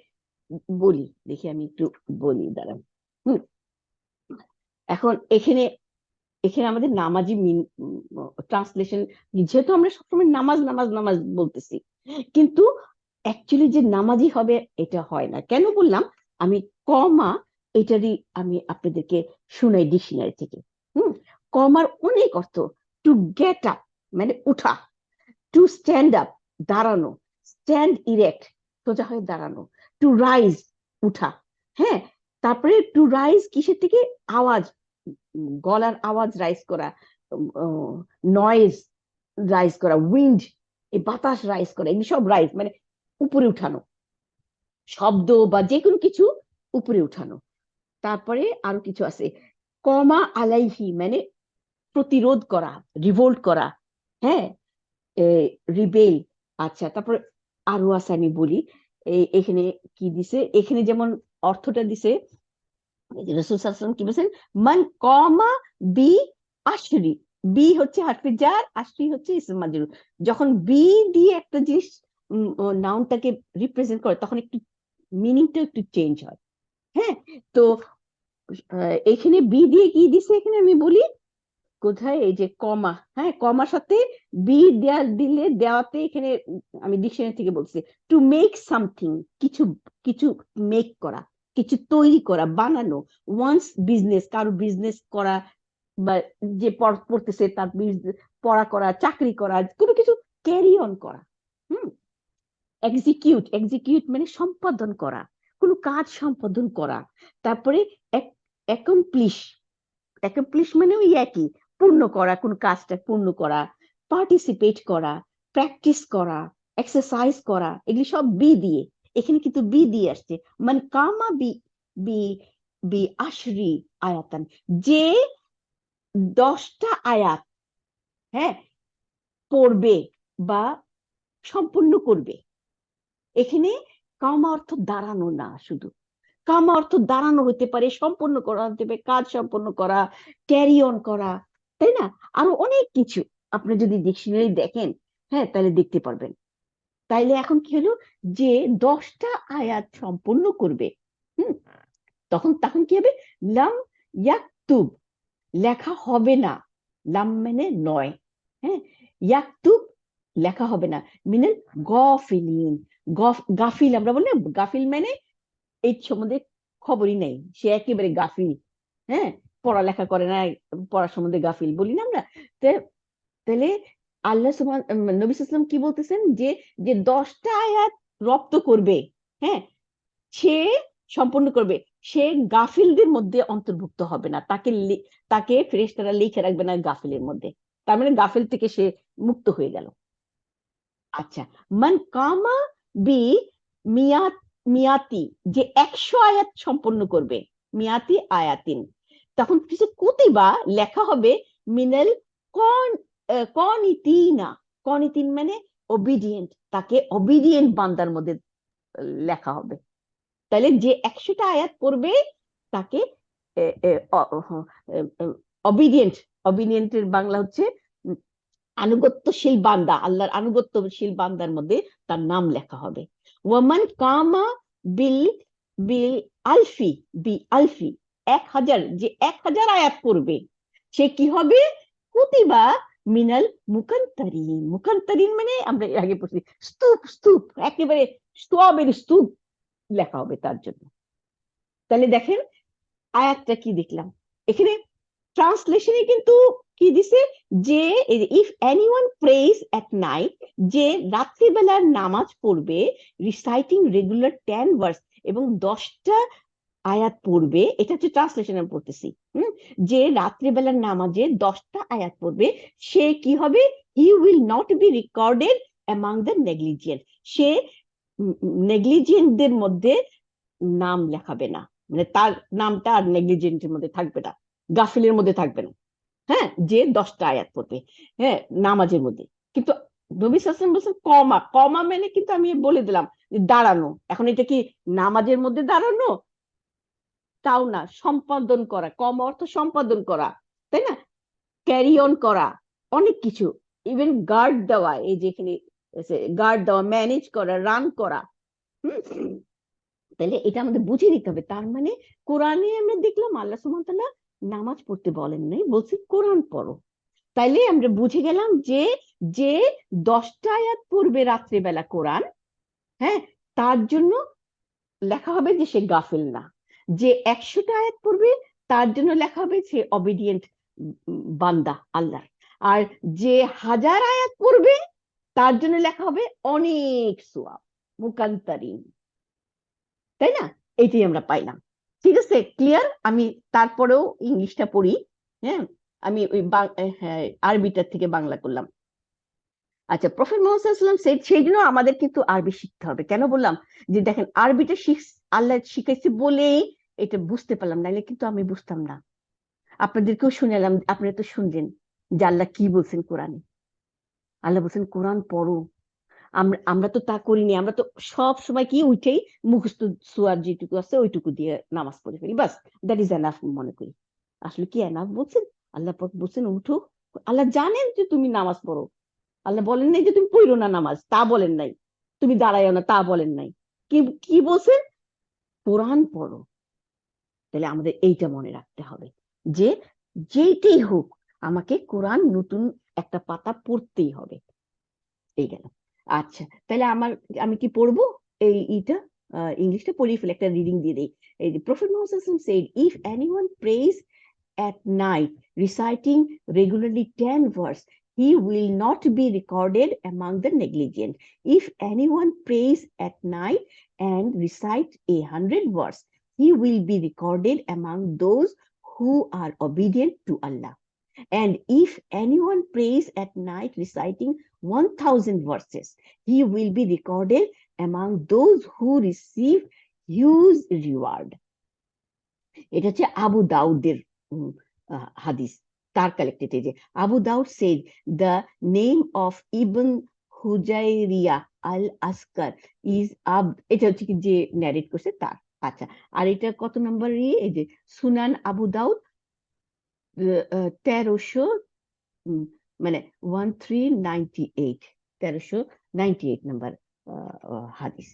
বলি, দেখি আমি একটু বলি, দাঁড়ান। এখন এখানে এখানে আমাদের নামাজি ট্রান্সলেশন, যেহেতু আমরা সবসময় নামাজ নামাজ নামাজ বলতেছি, কিন্তু অ্যাকচুয়ালি যে নামাজি হবে এটা হয় না। কেন বললাম, আমি কমা এটারই আমি আপনাদেরকে শুনাই ডিকশনারি থেকে। কমার অনেক অর্থ। টু গেট আপ মানে উঠা, টু স্ট্যান্ড আপ দাঁড়ানো, স্ট্যান্ড ইরেক্ট সোজা হয়ে দাঁড়ানো, টু রাইজ উঠা। হ্যাঁ, তারপরে টু রাইজ কিসের থেকে, আওয়াজ, গলার আওয়াজ রাইজ করা, নয়েজ রাইজ করা, উইন্ড এই বাতাস রাইজ করা, এগুলি সব রাইজ মানে উপরে উঠানো, শব্দ বা যে কোনো কিছু উপরে উঠানো। তারপরে আরো কিছু আছে, কমা আলাইহি মানে প্রতিরোধ করা, রিভোল্ট করা, হ্যাঁ, রিবেল। আচ্ছা, তারপর আরো আছে, আমি বলি। এখানে কি দিছে, এখানে যেমন অর্থটা দিছে, রাসূল সাল্লাল্লাহু আলাইহি ওয়াসাল্লাম কি বলছেন, মান কমা বি আশরি, বি হচ্ছে হারফে জার, আশরি হচ্ছে ইসম মাজরুর। যখন বি দিয়ে একটা জিনিস নাউনটাকে রিপ্রেজেন্ট করে তখন একটু মিনিংটা একটু চেঞ্জ হয়। হ্যাঁ, তো এখানে বি দিয়ে কি দিছে, এখানে আমি বলি কোথায়, এই যে কমা, হ্যাঁ, কমার সাথে বি দেয়া দিলে, দেওয়াতে এখানে আমি ডিকশনারি থেকে বলছি, টু মেক সামথিং, কিছু, কিছু মেক করা, কিছু তৈরি করা, বানানো। ওয়ান্স বিজনেস, কারো বিজনেস করা, বা যে পড়তেছে তার পড়া করা, চাকরি করা, কোনো কিছু ক্যারি অন করা। হুম, এক্সিকিউট, এক্সিকিউট মানে সম্পাদন করা, কোনো কাজ সম্পাদন করা। তারপরে অ্যাকমপ্লিশ, অ্যাকমপ্লিশ মানে ওই একই, পূর্ণ করা, কোন কাজটা পূর্ণ করা। পার্টিসিপেট করা, প্র্যাকটিস করা, এক্সারসাইজ করা, এগুলি সব বি দিয়ে। এখানে কিন্তু বি দিয়ে আসছে, মানে কামা বি, বি বি আশরি আয়াতান, যে 10টা আয়াত, হ্যাঁ, পড়বে বা সম্পূর্ণ করবে। এখানে কামা অর্থ দাঁড়ানো না শুধু, কামা অর্থ দাঁড়ানো হতে পারে, সম্পন্ন করা হতে পারে, কাজ সম্পন্ন করা, ক্যারি অন করা, তাই না? আরো অনেক কিছু আপনি যদি ডিকশনারি দেখেন, হ্যাঁ, তাহলে দেখতে পারবেন। তাইলে এখন কি হলো, যে 10টা আয়াত সম্পূর্ণ করবে, হুম, তখন তখন কি হবে, লাম ইয়াকতুব, লেখা হবে না, লাম মানে নয়, হ্যাঁ, ইয়াকতুব লেখা হবে না, মিনাল গফিলিন, গাফিল আমরা বলি না, গাফিল মানে এই সম্বন্ধে খবরই নেই, সে একেবারে গাফিল, হ্যাঁ, পড়ালেখা করে না, পড়ার সম্বন্ধে গাফিল বলি না আমরা। তাহলে আল্লাহ নবী সাল্লাল্লাহু আলাইহি ওয়াসাল্লাম কি বলতেছেন, যে যে 10টা আয়াত রপ্ত করবে, হ্যাঁ, সে সম্পূর্ণ করবে, সে গাফিলদের মধ্যে অন্তর্ভুক্ত হবে না, তাকে ফেরেশতারা লিখে রাখবে না গাফিলের মধ্যে। তার মানে গাফিল থেকে সে মুক্ত হয়ে গেল। আচ্ছা, মান কামা বি মিয়াত, মিয়াতি, যে 100 আয়াত সম্পন্ন করবে, মিয়াতি আয়াতিন, তখন কিছু কুতিবা লেখা হবে, মিনাল কন কনিতিনা, কনিতিন মানে ওবিডিয়েন্ট, তাকে ওবিডিয়েন্ট বান্দার মধ্যে লেখা হবে। তাহলে যে 100টা আয়াত পড়বে তাকে অবিডিয়েন্ট, অবিডিয়েন্টের বাংলা হচ্ছে আনুগত্যশীল বান্দা, আল্লাহর আনুগত্যশীল বান্দার মধ্যে তার নাম লেখা হবে। ওয়ামান কামা বিল বিল আলফি, বি আলফি 1000, যে 1000 আয়াত পড়বে, সে কি হবে, কুতিবা মিনাল মুকান্তারিন, মুকান্তারিন মানে আমরা এর আগে পড়ছি স্তূপ, স্তূপ একেবারে স্তবের স্তূপ লেখা হবে তার জন্য। তাহলে দেখেন আয়াতটা কি দেখলাম, এখানে ট্রান্সলেশনে কিন্তু কি দিছে, যে if anyone prays at night, যে রাত্রিবেলার নামাজ পড়বে, রিসাইটিং রেগুলার 10 ভার্স, এবং 10টা আয়াত পড়বে, এটা হচ্ছে ট্রান্সলেশন আমি পড়তেছি, যে রাত্রিবেলার নামাজে 10টা আয়াত পড়বে, সে কি হবে, he will not be recorded among the negligent, সে নেগলিজিয়েন্টদের মধ্যে নাম লেখাবে না, মানে তার নামটা আর নেগলিজেন্টের মধ্যে থাকবে না, গাফিলের মধ্যে থাকবে না, হ্যাঁ, যে 10টা আয়াত পড়বে, হ্যাঁ, নামাজের মধ্যে। কিন্তু নবী সাল্লাল্লাহু আলাইহি ওয়াসাল্লাম বলছেন কমা, কমা মানে কিন্তু আমি বলে দিলাম যে দাঁড়ানো, এখন এটা কি নামাজের মধ্যে দাঁড়ানো, তাও না, সম্পাদন করা, কম অর্থ সম্পাদন করা, তাই না, ক্যারি অন করা, অনেক কিছু, ইভেন গার্ড দেওয়া, এই যে এখানে গার্ড দেওয়া, ম্যানেজ করা, রান করা। হম, তাহলে এটা আমাদের বুঝে নিতে হবে। তার মানে কোরআনে আমরা দেখলাম আল্লাহ সুবহানাহু ওয়া তাআলা নামাজ পড়তে বলেন নাই, বলছি কোরআন পড়ো। তাইলে আমরা বুঝে গেলাম যে যে 10টা আয়াত পড়বে রাত্রিবেলা কোরআন, হ্যাঁ, তার জন্য লেখা হবে যে সে গাফিল না। যে 100টা আয়াত পড়বে তার জন্য লেখা হবে সে অবিডিয়েন্ট বান্দা আল্লাহ। আর যে 1000 আয়াত পড়বে তার জন্য লেখা হবে অনেক সওয়াব, মুকান্তারিন, তাই না? এইটাই আমরা পাইলাম। ঠিক আছে, ক্লিয়ার? আমি তারপরেও ইংলিশটা পড়ি, হ্যাঁ, আমি ওই হ্যাঁ, আরবিটার থেকে বাংলা করলাম। আচ্ছা, প্রফেট মুহাম্মদ সাল্লাল্লাহু আলাইহি ওয়াসাল্লাম said, সেই জন্য আমাদের কিন্তু আরবি শিখতে হবে। কেন বললাম? যে দেখেন আরবিটা আল্লাহ শিখাইছে বলেই এটা বুঝতে পারলাম, নাইলে কিন্তু আমি বুঝতাম না। আপনাদেরকেও শুনালাম, আপনারা তো শুনলেন যে আল্লাহ কি বলছেন কোরআনে। আল্লাহ বলছেন কোরআন পড়ো। আমরা আমরা তো তা করিনি, আমরা তো সব সময় কি উঠেই মুখস্থ সুয়ার যেটুকু আছে ওইটুকু দিয়ে নামাজ পড়ে ফেলি, বাস দ্যাট ইজ এনাফ মনে করি। আসলে কি এনাফ বলছেন? আল্লাহ পাক বলছেন উঠো। আল্লাহ জানেন যে তুমি নামাজ পড়ো। আল্লাহ বলেন নাই যে তুমি পড়ো না নামাজ, তা বলেন নাই। তুমি দাঁড়াইও না, তা বলেন নাই। কি কি বলছেন? কোরআন পড়ো। তাহলে আমাদের এইটা মনে রাখতে হবে যে যেইটাই হোক আমাকে কোরআন নতুন একটা পাতা পড়তেই হবে। এই গেল। আচ্ছা, তাহলে আমি কি পড়বো? এইটা ইংলিশটা পড়িয়ে ফেলে একটা রিডিং দিয়ে দেই। এই যে প্রফেট মুহাম্মদ সাল্লাল্লাহু আলাইহি ওয়াসাল্লাম said, if anyone prays at night reciting regularly 10 verse, he will not be recorded among the negligent. If anyone prays at night and recite 100 verse, he will be recorded among those who are obedient to Allah. And if anyone prays at night reciting 1000 verses, he will be recorded among those who receive huge reward. এটা হচ্ছে আবু দাউদের হাদিস, তার collected. এই যে আবু দাউদ said, the name of Ibn হুজাইরিয়া Al আসকার is আবদ। এটা হচ্ছে কি যে ন্যারেট করছে তার। আচ্ছা, আর এটা কত নম্বর? এই যে সুনান আবু দাউদ 1300, মানে 1398, 1398 নম্বর হাদিস।